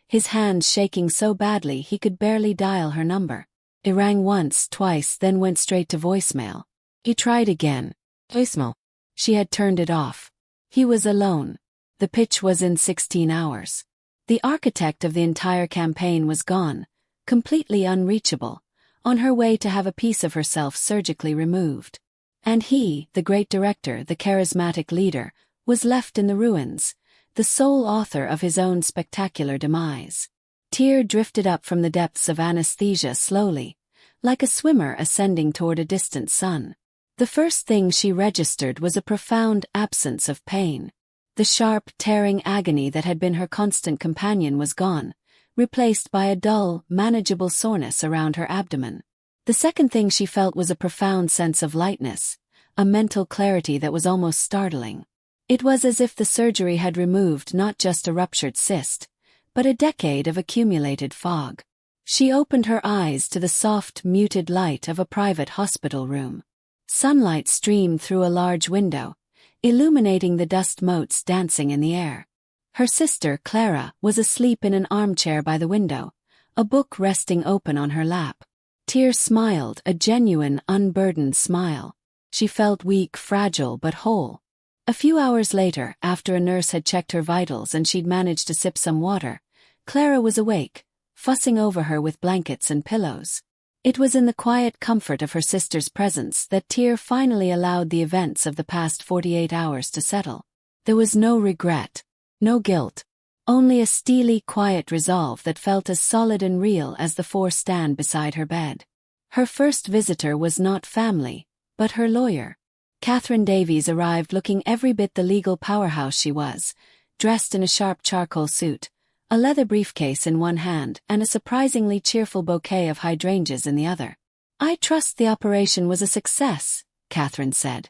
Speaker 1: his hands shaking so badly he could barely dial her number. It rang once, twice, then went straight to voicemail. He tried again. Voicemail. She had turned it off. He was alone. The pitch was in 16 hours. The architect of the entire campaign was gone, completely unreachable, on her way to have a piece of herself surgically removed. And he, the great director, the charismatic leader, was left in the ruins, the sole author of his own spectacular demise. Tere drifted up from the depths of anesthesia slowly, like a swimmer ascending toward a distant sun. The first thing she registered was a profound absence of pain. The sharp, tearing agony that had been her constant companion was gone, replaced by a dull, manageable soreness around her abdomen. The second thing she felt was a profound sense of lightness, a mental clarity that was almost startling. It was as if the surgery had removed not just a ruptured cyst, but a decade of accumulated fog. She opened her eyes to the soft, muted light of a private hospital room. Sunlight streamed through a large window, illuminating the dust motes dancing in the air. Her sister, Clara, was asleep in an armchair by the window, a book resting open on her lap. Tere smiled, a genuine, unburdened smile. She felt weak, fragile, but whole. A few hours later, after a nurse had checked her vitals and she'd managed to sip some water, Clara was awake, fussing over her with blankets and pillows. It was in the quiet comfort of her sister's presence that Tere finally allowed the events of the past 48 hours to settle. There was no regret, no guilt, only a steely, quiet resolve that felt as solid and real as the four stand beside her bed. Her first visitor was not family, but her lawyer. Catherine Davies arrived looking every bit the legal powerhouse she was, dressed in a sharp charcoal suit, a leather briefcase in one hand and a surprisingly cheerful bouquet of hydrangeas in the other. "I trust the operation was a success," Catherine said,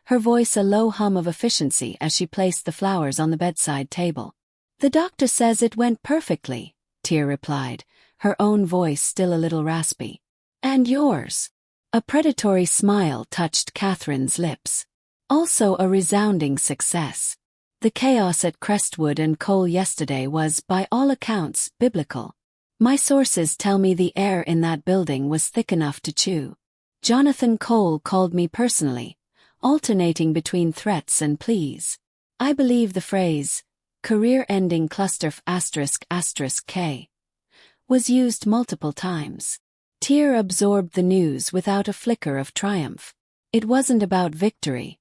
Speaker 1: her voice a low hum of efficiency as she placed the flowers on the bedside table. "The doctor says it went perfectly," Tere replied, her own voice still a little raspy. "And yours?" A predatory smile touched Catherine's lips. "Also a resounding success. The chaos at Crestwood and Cole yesterday was, by all accounts, biblical. My sources tell me the air in that building was thick enough to chew. Jonathan Cole called me personally, alternating between threats and pleas. I believe the phrase, career-ending cluster ***K, was used multiple times." Tere absorbed the news without a flicker of triumph. It wasn't about victory.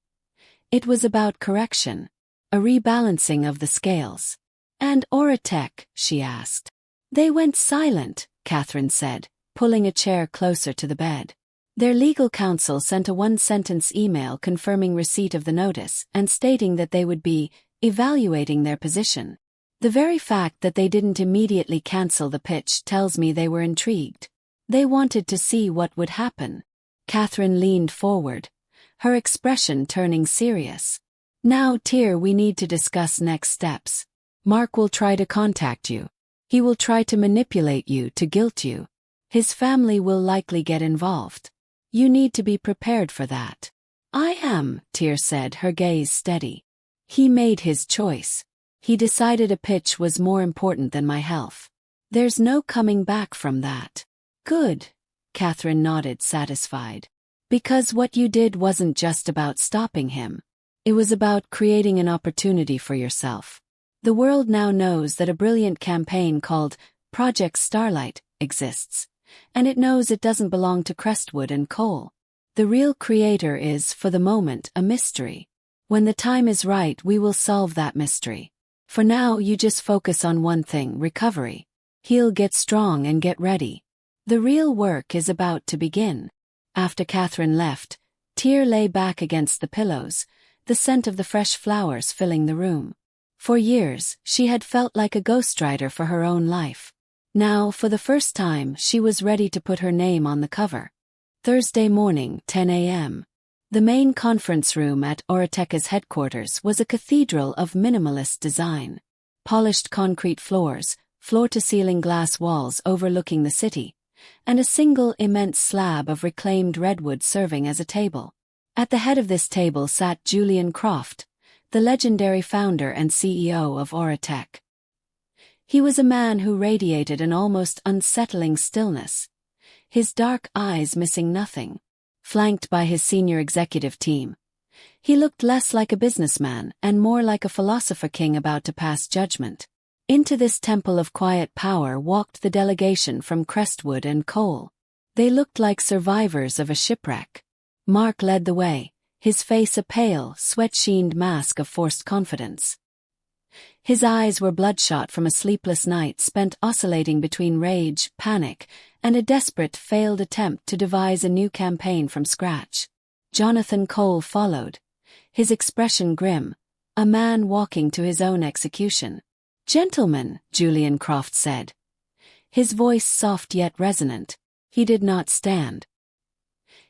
Speaker 1: It was about correction. A rebalancing of the scales. "And Oratech?" she asked. "They went silent," Catherine said, pulling a chair closer to the bed. Their legal counsel sent a one-sentence email confirming receipt of the notice and stating that they would be evaluating their position. The very fact that they didn't immediately cancel the pitch tells me they were intrigued. They wanted to see what would happen. Catherine leaned forward, her expression turning serious. Now, Tere, we need to discuss next steps. Mark will try to contact you. He will try to manipulate you, to guilt you. His family will likely get involved. You need to be prepared for that. I am, Tere said, her gaze steady. He made his choice. He decided a pitch was more important than my health. There's no coming back from that. Good. Catherine nodded, satisfied. Because what you did wasn't just about stopping him. It was about creating an opportunity for yourself. The world now knows that a brilliant campaign called Project Starlight exists, and it knows it doesn't belong to Crestwood and Cole. The real creator is, for the moment, a mystery. When the time is right, we will solve that mystery. For now, you just focus on one thing: recovery. Heal, get strong, and get ready. The real work is about to begin. After Catherine left, Tere lay back against the pillows, the scent of the fresh flowers filling the room. For years, she had felt like a ghostwriter for her own life. Now, for the first time, she was ready to put her name on the cover. Thursday morning, 10 a.m. The main conference room at Orateka's headquarters was a cathedral of minimalist design. Polished concrete floors, floor-to-ceiling glass walls overlooking the city, and a single immense slab of reclaimed redwood serving as a table. At the head of this table sat Julian Croft, the legendary founder and CEO of Oratek. He was a man who radiated an almost unsettling stillness, his dark eyes missing nothing. Flanked by his senior executive team, he looked less like a businessman and more like a philosopher king about to pass judgment. Into this temple of quiet power walked the delegation from Crestwood and Cole. They looked like survivors of a shipwreck. Mark led the way, his face a pale, sweat-sheened mask of forced confidence. His eyes were bloodshot from a sleepless night spent oscillating between rage, panic, and a desperate, failed attempt to devise a new campaign from scratch. Jonathan Cole followed, his expression grim, a man walking to his own execution. "Gentlemen," Julian Croft said, his voice soft yet resonant. He did not stand.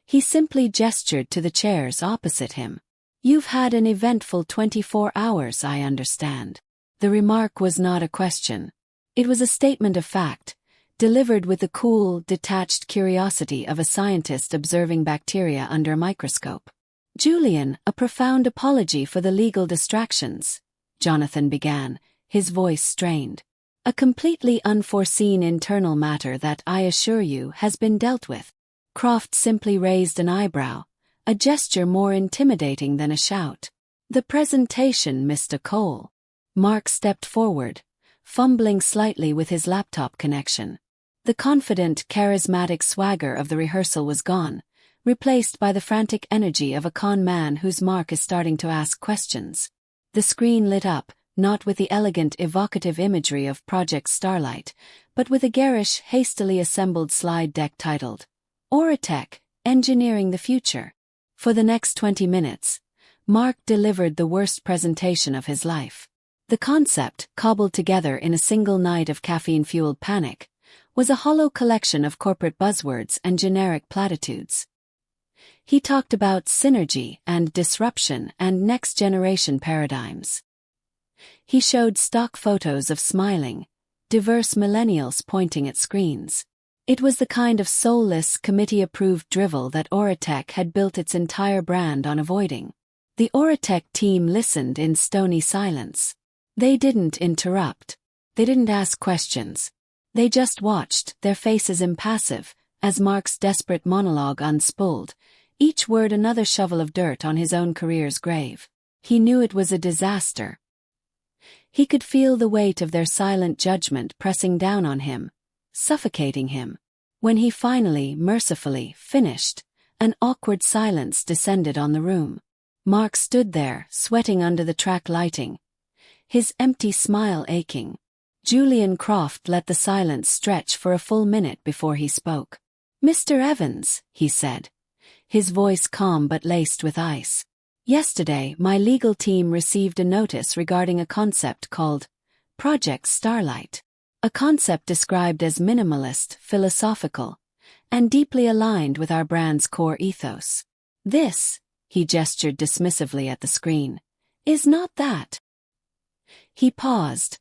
Speaker 1: He simply gestured to the chairs opposite him. "You've had an eventful 24 hours, I understand." The remark was not a question. It was a statement of fact, delivered with the cool, detached curiosity of a scientist observing bacteria under a microscope. "Julian, a profound apology for the legal distractions," Jonathan began, his voice strained. "A completely unforeseen internal matter that, I assure you, has been dealt with." Croft simply raised an eyebrow, a gesture more intimidating than a shout. "The presentation, Mr. Cole." Mark stepped forward, fumbling slightly with his laptop connection. The confident, charismatic swagger of the rehearsal was gone, replaced by the frantic energy of a con man whose Mark is starting to ask questions. The screen lit up, not with the elegant, evocative imagery of Project Starlight, but with a garish, hastily assembled slide deck titled, Oratek, Engineering the Future. For the next 20 minutes, Mark delivered the worst presentation of his life. The concept, cobbled together in a single night of caffeine-fueled panic, was a hollow collection of corporate buzzwords and generic platitudes. He talked about synergy and disruption and next-generation paradigms. He showed stock photos of smiling, diverse millennials pointing at screens. It was the kind of soulless, committee-approved drivel that Oratek had built its entire brand on avoiding. The Oratek team listened in stony silence. They didn't interrupt. They didn't ask questions. They just watched, their faces impassive, as Mark's desperate monologue unspooled, each word another shovel of dirt on his own career's grave. He knew it was a disaster. He could feel the weight of their silent judgment pressing down on him, suffocating him. When he finally, mercifully, finished, an awkward silence descended on the room. Mark stood there, sweating under the track lighting, his empty smile aching. Julian Croft let the silence stretch for a full minute before he spoke. "Mr. Evans," he said, his voice calm but laced with ice. "Yesterday, my legal team received a notice regarding a concept called Project Starlight, a concept described as minimalist, philosophical, and deeply aligned with our brand's core ethos. This, he gestured dismissively at the screen, is not that. He paused,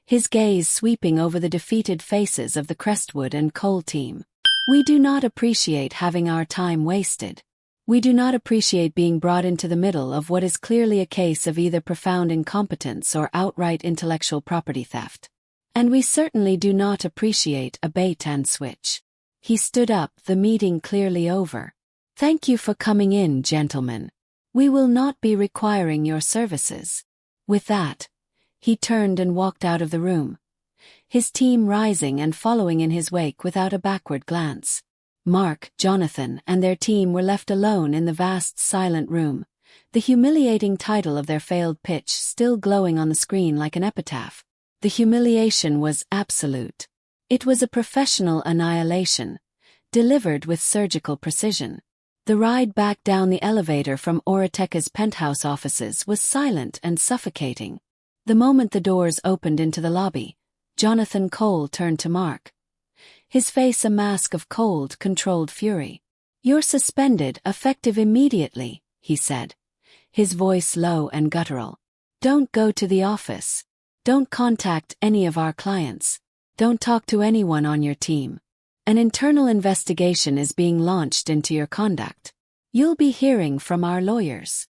Speaker 1: his gaze sweeping over the defeated faces of the Crestwood and Cole team. We do not appreciate having our time wasted. We do not appreciate being brought into the middle of what is clearly a case of either profound incompetence or outright intellectual property theft. And we certainly do not appreciate a bait-and-switch. He stood up, the meeting clearly over. Thank you for coming in, gentlemen. We will not be requiring your services. With that, he turned and walked out of the room, his team rising and following in his wake without a backward glance. Mark, Jonathan, and their team were left alone in the vast, silent room, the humiliating title of their failed pitch still glowing on the screen like an epitaph. The humiliation was absolute. It was a professional annihilation, delivered with surgical precision. The ride back down the elevator from Orateka's penthouse offices was silent and suffocating. The moment the doors opened into the lobby, Jonathan Cole turned to Mark, his face a mask of cold, controlled fury. You're suspended, effective immediately, he said, his voice low and guttural. Don't go to the office. Don't contact any of our clients. Don't talk to anyone on your team. An internal investigation is being launched into your conduct. You'll be hearing from our lawyers.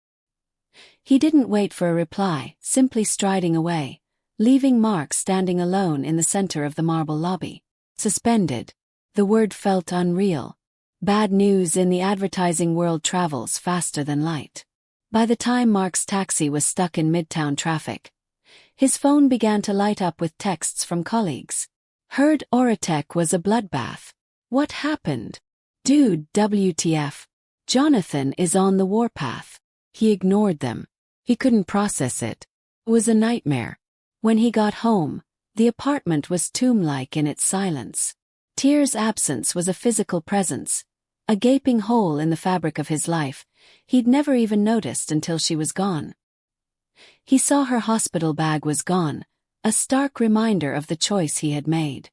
Speaker 1: He didn't wait for a reply, simply striding away, leaving Mark standing alone in the center of the marble lobby. Suspended. The word felt unreal. Bad news in the advertising world travels faster than light. By the time Mark's taxi was stuck in midtown traffic, his phone began to light up with texts from colleagues. Heard Oratech was a bloodbath. What happened? Dude, WTF. Jonathan is on the warpath. He ignored them. He couldn't process it. It was a nightmare. When he got home, the apartment was tomb-like in its silence. Tere's absence was a physical presence, a gaping hole in the fabric of his life he'd never even noticed until she was gone. He saw her hospital bag was gone, a stark reminder of the choice he had made.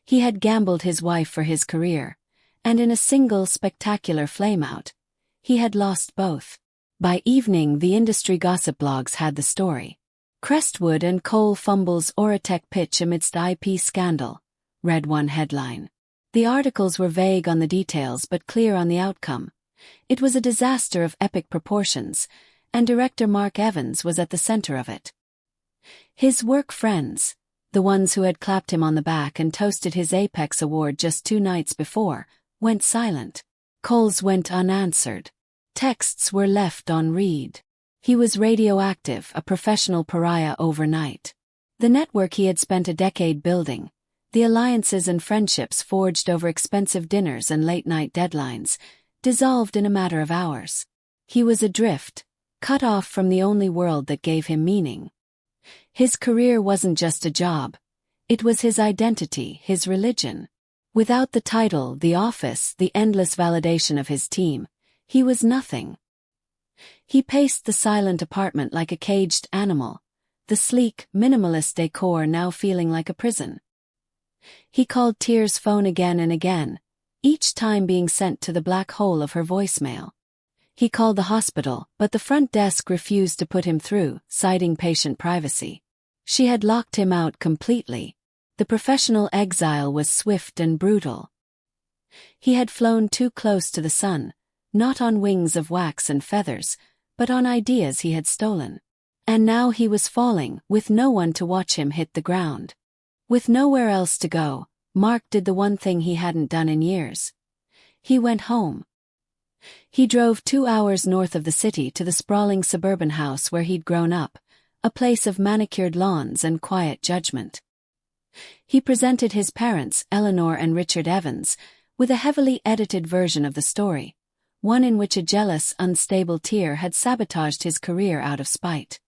Speaker 1: He had gambled his wife for his career, and in a single spectacular flameout, he had lost both. By evening, the industry gossip blogs had the story. Crestwood and Cole fumbles Oratech pitch amidst IP scandal, read one headline. The articles were vague on the details but clear on the outcome. It was a disaster of epic proportions, and director Mark Evans was at the center of it. His work friends, the ones who had clapped him on the back and toasted his Apex award just 2 nights before, went silent. Cole's went unanswered. Texts were left on read. He was radioactive, a professional pariah overnight. The network he had spent a decade building, the alliances and friendships forged over expensive dinners and late-night deadlines, dissolved in a matter of hours. He was adrift, cut off from the only world that gave him meaning. His career wasn't just a job. It was his identity, his religion. Without the title, the office, the endless validation of his team, he was nothing. He paced the silent apartment like a caged animal, the sleek, minimalist decor now feeling like a prison. He called Tere's phone again and again, each time being sent to the black hole of her voicemail. He called the hospital, but the front desk refused to put him through, citing patient privacy. She had locked him out completely. The professional exile was swift and brutal. He had flown too close to the sun, not on wings of wax and feathers, but on ideas he had stolen. And now he was falling, with no one to watch him hit the ground. With nowhere else to go, Mark did the one thing he hadn't done in years. He went home. He drove 2 hours north of the city to the sprawling suburban house where he'd grown up, a place of manicured lawns and quiet judgment. He presented his parents, Eleanor and Richard Evans, with a heavily edited version of the story, one in which a jealous, unstable Tere had sabotaged his career out of spite.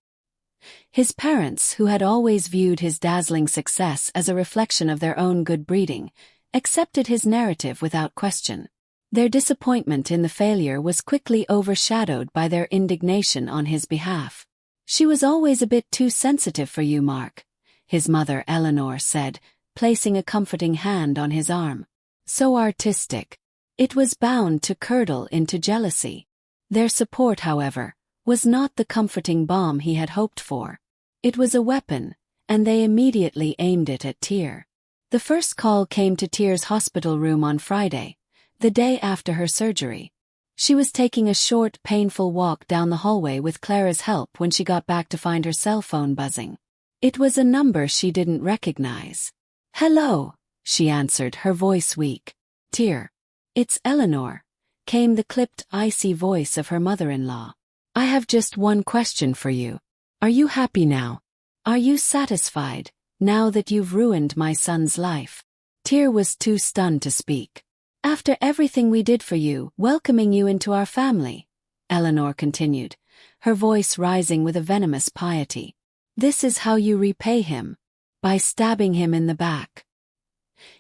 Speaker 1: His parents, who had always viewed his dazzling success as a reflection of their own good breeding, accepted his narrative without question. Their disappointment in the failure was quickly overshadowed by their indignation on his behalf. "She was always a bit too sensitive for you, Mark," his mother Eleanor said, placing a comforting hand on his arm. So artistic. It was bound to curdle into jealousy. Their support, however, was not the comforting balm he had hoped for. It was a weapon, and they immediately aimed it at Tere. The first call came to Tere's hospital room on Friday, the day after her surgery. She was taking a short, painful walk down the hallway with Clara's help when she got back to find her cell phone buzzing. It was a number she didn't recognize. "Hello," she answered, her voice weak. "Tere. It's Eleanor," came the clipped, icy voice of her mother-in-law. "I have just one question for you. Are you happy now? Are you satisfied, now that you've ruined my son's life?" Tere was too stunned to speak. "After everything we did for you, welcoming you into our family," Eleanor continued, her voice rising with a venomous piety. "This is how you repay him. By stabbing him in the back.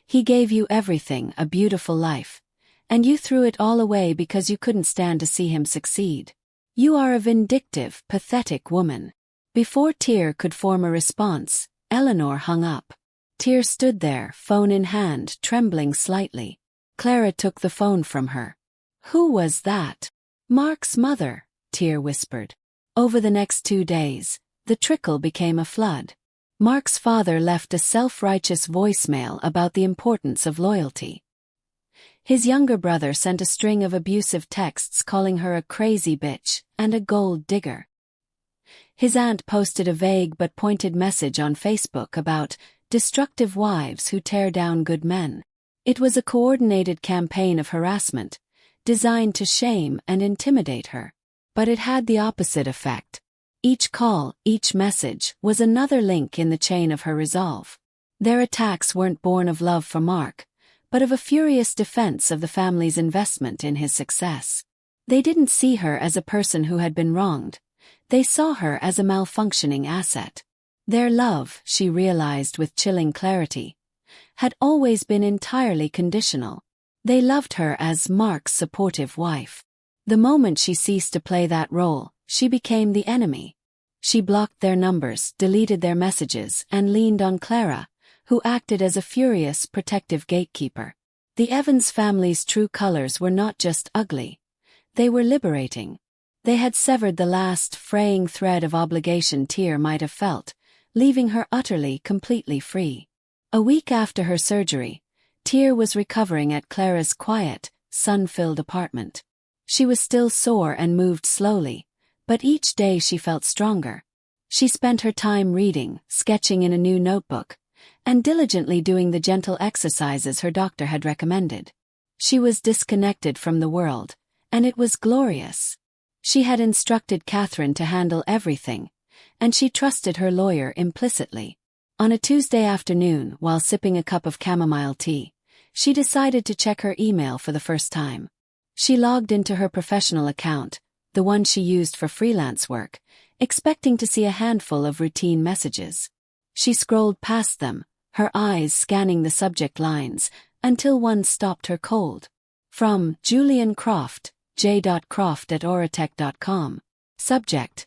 Speaker 1: He gave you everything, a beautiful life, and you threw it all away because you couldn't stand to see him succeed. You are a vindictive, pathetic woman." Before Tere could form a response, Eleanor hung up. Tere stood there, phone in hand, trembling slightly. Clara took the phone from her. "Who was that?" "Mark's mother," Tere whispered. Over the next 2 days, the trickle became a flood. Mark's father left a self-righteous voicemail about the importance of loyalty. His younger brother sent a string of abusive texts calling her a crazy bitch and a gold digger. His aunt posted a vague but pointed message on Facebook about destructive wives who tear down good men. It was a coordinated campaign of harassment, designed to shame and intimidate her. But it had the opposite effect. Each call, each message, was another link in the chain of her resolve. Their attacks weren't born of love for Mark, but of a furious defense of the family's investment in his success. They didn't see her as a person who had been wronged. They saw her as a malfunctioning asset. Their love, she realized with chilling clarity, had always been entirely conditional. They loved her as Mark's supportive wife. The moment she ceased to play that role, she became the enemy. She blocked their numbers, deleted their messages, and leaned on Clara, who acted as a furious, protective gatekeeper. The Evans family's true colors were not just ugly. They were liberating. They had severed the last, fraying thread of obligation Tere might have felt, leaving her utterly, completely free. A week after her surgery, Tere was recovering at Clara's quiet, sun-filled apartment. She was still sore and moved slowly, but each day she felt stronger. She spent her time reading, sketching in a new notebook, and diligently doing the gentle exercises her doctor had recommended. She was disconnected from the world, and it was glorious. She had instructed Catherine to handle everything, and she trusted her lawyer implicitly. On a Tuesday afternoon, while sipping a cup of chamomile tea, she decided to check her email for the first time. She logged into her professional account, the one she used for freelance work, expecting to see a handful of routine messages. She scrolled past them, her eyes scanning the subject lines, until one stopped her cold. From Julian Croft, j.croft@oratech.com. Subject: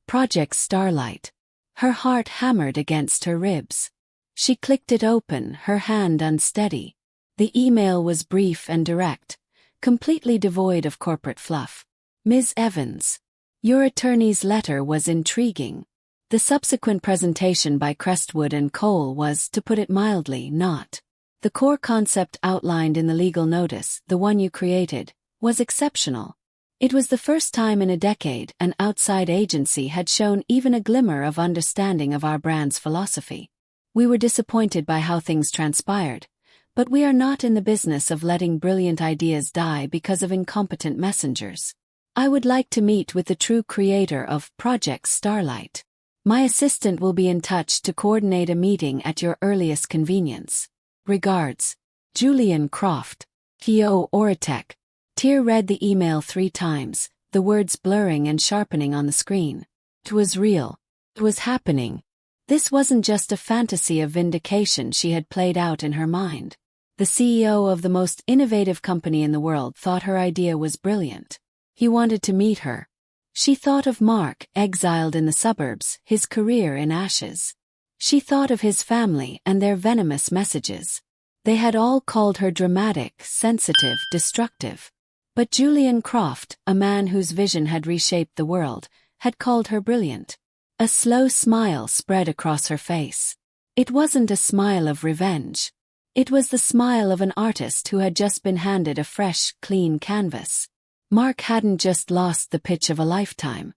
Speaker 1: Project Starlight. Her heart hammered against her ribs. She clicked it open, her hand unsteady. The email was brief and direct, completely devoid of corporate fluff. "Ms. Evans, your attorney's letter was intriguing. The subsequent presentation by Crestwood and Cole was, to put it mildly, not. The core concept outlined in the legal notice, the one you created, was exceptional. It was the first time in a decade an outside agency had shown even a glimmer of understanding of our brand's philosophy. We were disappointed by how things transpired, but we are not in the business of letting brilliant ideas die because of incompetent messengers. I would like to meet with the true creator of Project Starlight. My assistant will be in touch to coordinate a meeting at your earliest convenience. Regards, Julian Croft, T.O. Oratech." Tere read the email 3 times, the words blurring and sharpening on the screen. It was real. It was happening. This wasn't just a fantasy of vindication she had played out in her mind. The CEO of the most innovative company in the world thought her idea was brilliant. He wanted to meet her. She thought of Mark, exiled in the suburbs, his career in ashes. She thought of his family and their venomous messages. They had all called her dramatic, sensitive, destructive. But Julian Croft, a man whose vision had reshaped the world, had called her brilliant. A slow smile spread across her face. It wasn't a smile of revenge. It was the smile of an artist who had just been handed a fresh, clean canvas. Mark hadn't just lost the pitch of a lifetime.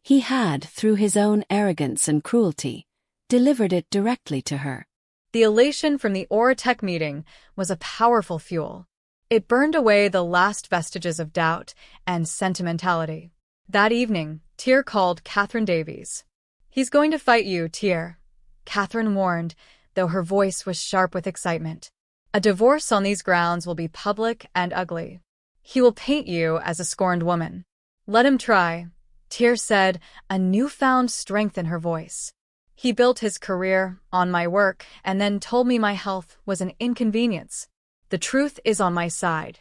Speaker 1: He had, through his own arrogance and cruelty, delivered it directly to her.
Speaker 2: The elation from the Oratech meeting was a powerful fuel. It burned away the last vestiges of doubt and sentimentality. That evening, Tere called Catherine Davies. "He's going to fight you, Tere," Catherine warned, though her voice was sharp with excitement. "A divorce on these grounds will be public and ugly. He will paint you as a scorned woman." "Let him try," Tere said, a newfound strength in her voice. "He built his career on my work and then told me my health was an inconvenience. The truth is on my side.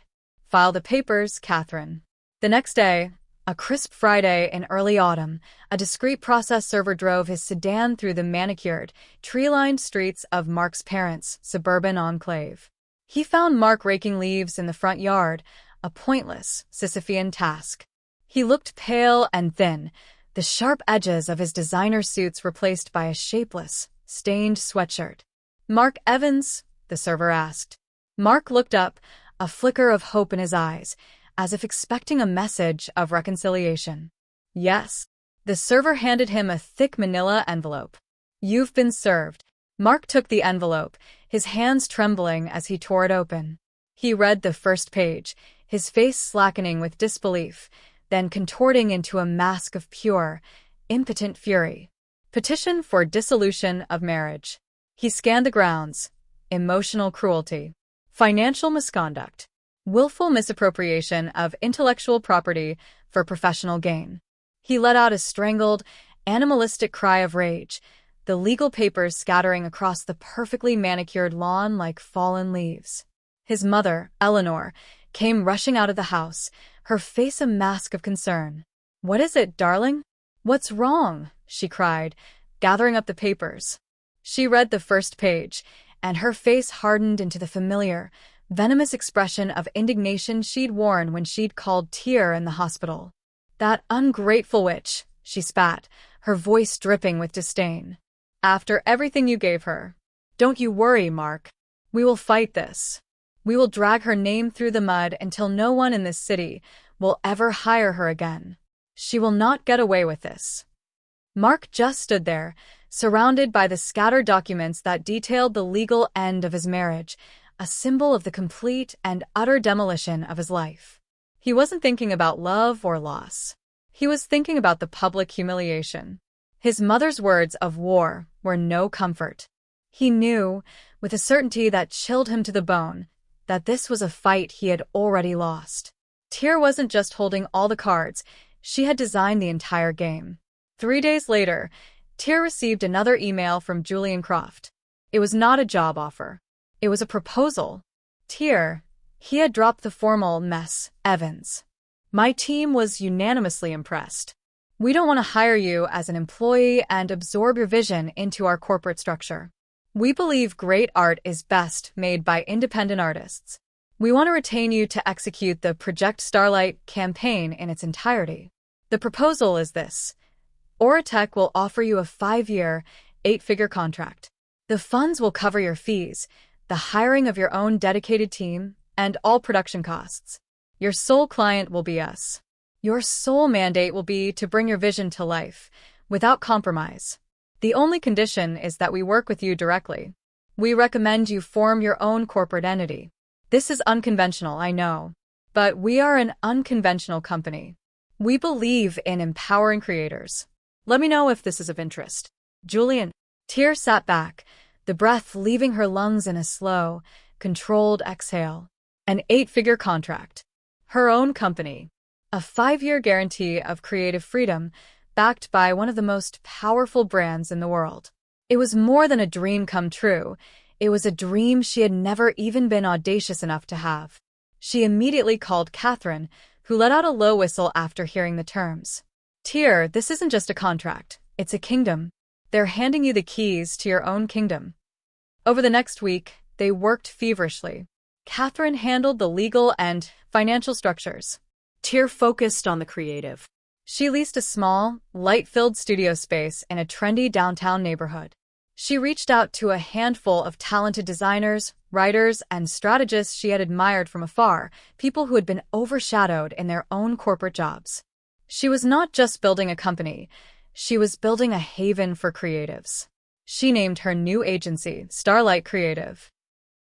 Speaker 2: File the papers, Catherine." The next day, a crisp Friday in early autumn, a discreet process server drove his sedan through the manicured, tree-lined streets of Mark's parents' suburban enclave. He found Mark raking leaves in the front yard, a pointless, Sisyphean task. He looked pale and thin, the sharp edges of his designer suits replaced by a shapeless, stained sweatshirt. "Mark Evans?" the server asked. Mark looked up, a flicker of hope in his eyes, as if expecting a message of reconciliation. "Yes." The server handed him a thick manila envelope. "You've been served." Mark took the envelope, his hands trembling as he tore it open. He read the first page, his face slackening with disbelief, then contorting into a mask of pure, impotent fury. "Petition for dissolution of marriage." He scanned the grounds. Emotional cruelty. Financial misconduct. Willful misappropriation of intellectual property for professional gain. He let out a strangled, animalistic cry of rage, the legal papers scattering across the perfectly manicured lawn like fallen leaves. His mother, Eleanor, came rushing out of the house, her face a mask of concern. "What is it, darling? What's wrong?" she cried, gathering up the papers. She read the first page, and her face hardened into the familiar, venomous expression of indignation she'd worn when she'd called Tere in the hospital. "That ungrateful witch," she spat, her voice dripping with disdain. "After everything you gave her. Don't you worry, Mark. We will fight this. We will drag her name through the mud until no one in this city will ever hire her again. She will not get away with this." Mark just stood there, surrounded by the scattered documents that detailed the legal end of his marriage, a symbol of the complete and utter demolition of his life. He wasn't thinking about love or loss. He was thinking about the public humiliation. His mother's words of war were no comfort. He knew, with a certainty that chilled him to the bone, that this was a fight he had already lost. Tere wasn't just holding all the cards, she had designed the entire game. 3 days later, Tere received another email from Julian Croft. It was not a job offer. It was a proposal. "Tere," he had dropped the formal "Mess, Evans. My team was unanimously impressed. We don't want to hire you as an employee and absorb your vision into our corporate structure. We believe great art is best made by independent artists. We want to retain you to execute the Project Starlight campaign in its entirety. The proposal is this. Oratech will offer you a 5-year, 8-figure contract. The funds will cover your fees, the hiring of your own dedicated team, and all production costs. Your sole client will be us. Your sole mandate will be to bring your vision to life, without compromise. The only condition is that we work with you directly. We recommend you form your own corporate entity. This is unconventional, I know. But we are an unconventional company. We believe in empowering creators. Let me know if this is of interest." Julian. Tere sat back, the breath leaving her lungs in a slow, controlled exhale. An 8-figure contract. Her own company. A 5-year guarantee of creative freedom, backed by one of the most powerful brands in the world. It was more than a dream come true. It was a dream she had never even been audacious enough to have. She immediately called Catherine, who let out a low whistle after hearing the terms. "Tere, this isn't just a contract. It's a kingdom. They're handing you the keys to your own kingdom. Over the next week, they worked feverishly. Catherine handled the legal and financial structures.
Speaker 3: Tere focused on the creative.
Speaker 2: She leased a small, light-filled studio space in a trendy downtown neighborhood. She reached out to a handful of talented designers, writers, and strategists she had admired from afar, people who had been overshadowed in their own corporate jobs. She was not just building a company, she was building a haven for creatives. She named her new agency Starlight Creative.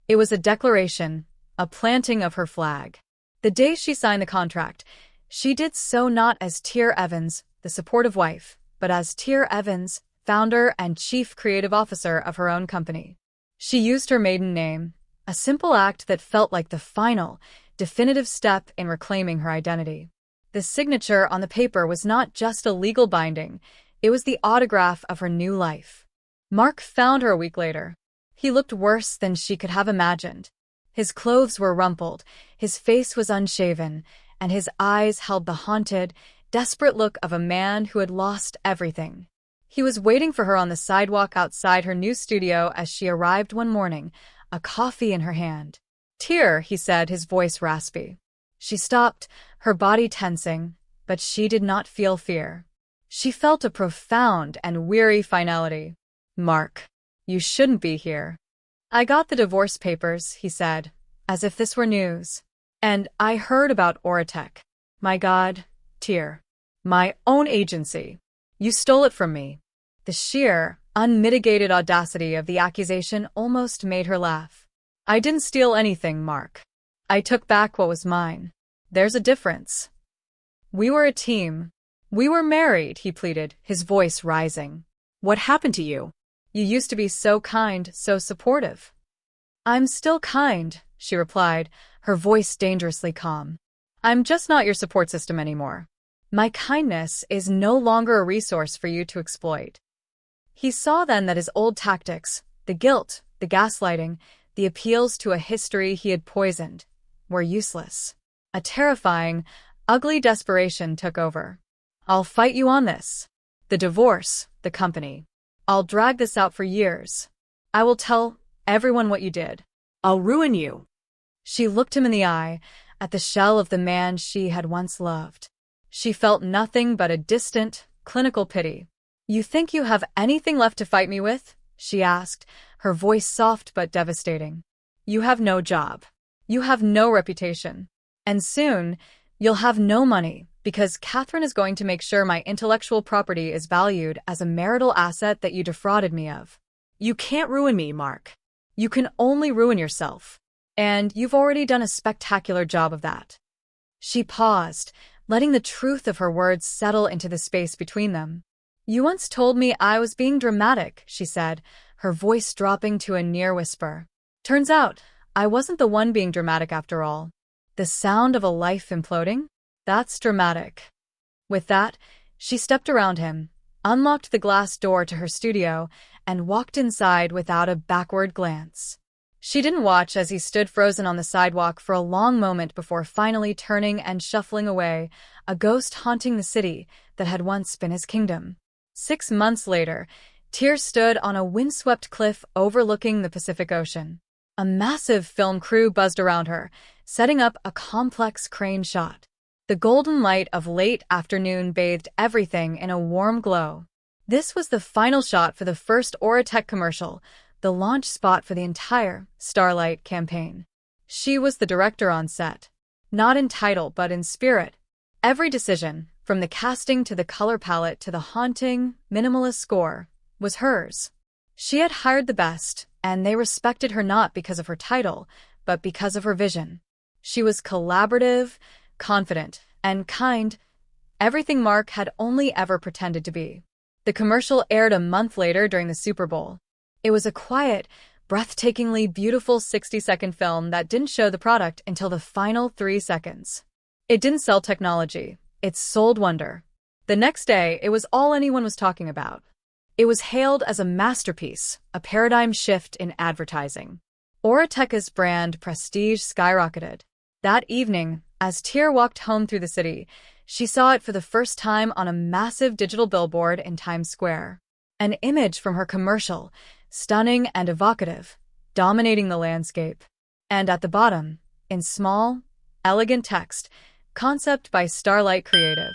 Speaker 2: It was a declaration, a planting of her flag. The day she signed the contract, she did so not as Tere Evans, the supportive wife, but as Tere Evans, founder and chief creative officer of her own company. She used her maiden name, a simple act that felt like the final, definitive step in reclaiming her identity. The signature on the paper was not just a legal binding, it was the autograph of her new life. Mark found her a week later. He looked worse than she could have imagined. His clothes were rumpled, his face was unshaven, and his eyes held the haunted, desperate look of a man who had lost everything. He was waiting for her on the sidewalk outside her new studio as she arrived one morning, a coffee in her hand. "Tere," he said, his voice raspy. She stopped, her body tensing, but she did not feel fear. She felt a profound and weary finality. "Mark, you shouldn't be here." "I got the divorce papers," he said, as if this were news. "And I heard about Oratech. My God, Tere. My own agency. You stole it from me." The sheer, unmitigated audacity of the accusation almost made her laugh. "I didn't steal anything, Mark. I took back what was mine. There's a difference. We were a team. We were married," he pleaded, his voice rising.
Speaker 3: "What happened to you?"
Speaker 2: "You used to be so kind, so supportive." "I'm still kind," she replied, her voice dangerously calm. "I'm just not your support system anymore. My kindness is no longer a resource for you to exploit." He saw then that his old tactics, the guilt, the gaslighting, the appeals to a history he had poisoned, were useless. A terrifying, ugly desperation took over. "I'll fight you on this. The divorce, the company. I'll drag this out for years. I will tell everyone what you did.
Speaker 3: "I'll ruin you."
Speaker 2: She looked him in the eye, at the shell of the man she had once loved. She felt nothing but a distant, clinical pity. "You think you have anything left to fight me with?" she asked, her voice soft but devastating. "You have no job. You have no reputation. And soon, you'll have no money, because Catherine is going to make sure my intellectual property is valued as a marital asset that you defrauded me of."
Speaker 3: "You can't ruin me, Mark."
Speaker 2: "You can only ruin yourself. And you've already done a spectacular job of that." She paused, letting the truth of her words settle into the space between them. "You once told me I was being dramatic," she said, her voice dropping to a near whisper. "Turns out, I wasn't the one being dramatic after all. The sound of a life imploding? That's dramatic." With that, she stepped around him, unlocked the glass door to her studio, and walked inside without a backward glance. She didn't watch as he stood frozen on the sidewalk for a long moment before finally turning and shuffling away, a ghost haunting the city that had once been his kingdom. 6 months later, Tere stood on a windswept cliff overlooking the Pacific Ocean. A massive film crew buzzed around her, setting up a complex crane shot. The golden light of late afternoon bathed everything in a warm glow. This was the final shot for the first Oratech commercial, the launch spot for the entire Starlight campaign. She was the director on set. Not in title, but in spirit. Every decision, from the casting to the color palette to the haunting, minimalist score, was hers. She had hired the best, and they respected her not because of her title, but because of her vision. She was collaborative, confident, and kind, everything Mark had only ever pretended to be. The commercial aired a month later during the Super Bowl. It was a quiet, breathtakingly beautiful 60-second film that didn't show the product until the final 3 seconds. It didn't sell technology. It sold wonder. The next day, it was all anyone was talking about. It was hailed as a masterpiece, a paradigm shift in advertising. Oratech's brand prestige skyrocketed. That evening, as Tere walked home through the city, she saw it for the first time on a massive digital billboard in Times Square. An image from her commercial, stunning and evocative, dominating the landscape. And at the bottom, in small, elegant text, concept by Starlight Creative.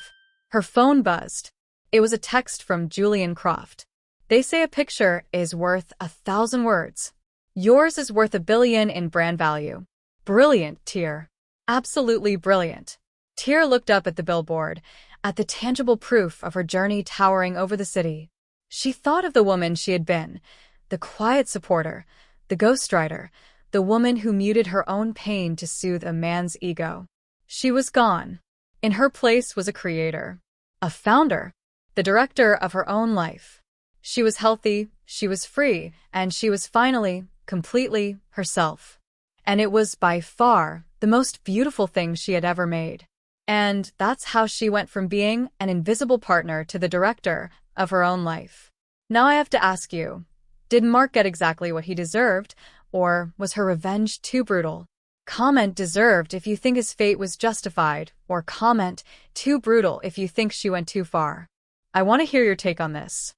Speaker 2: Her phone buzzed. It was a text from Julian Croft. They say a picture is worth 1,000 words. Yours is worth 1 billion in brand value. Brilliant, Tere. Absolutely brilliant. Tere looked up at the billboard, at the tangible proof of her journey towering over the city. She thought of the woman she had been, the quiet supporter, the ghostwriter, the woman who muted her own pain to soothe a man's ego. She was gone. In her place was a creator, a founder, the director of her own life. She was healthy, she was free, and she was finally, completely, herself. And it was by far the most beautiful thing she had ever made. And that's how she went from being an invisible partner to the director of her own life. Now I have to ask you, did Mark get exactly what he deserved, or was her revenge too brutal? Comment deserved if you think his fate was justified, or comment too brutal if you think she went too far. I want to hear your take on this.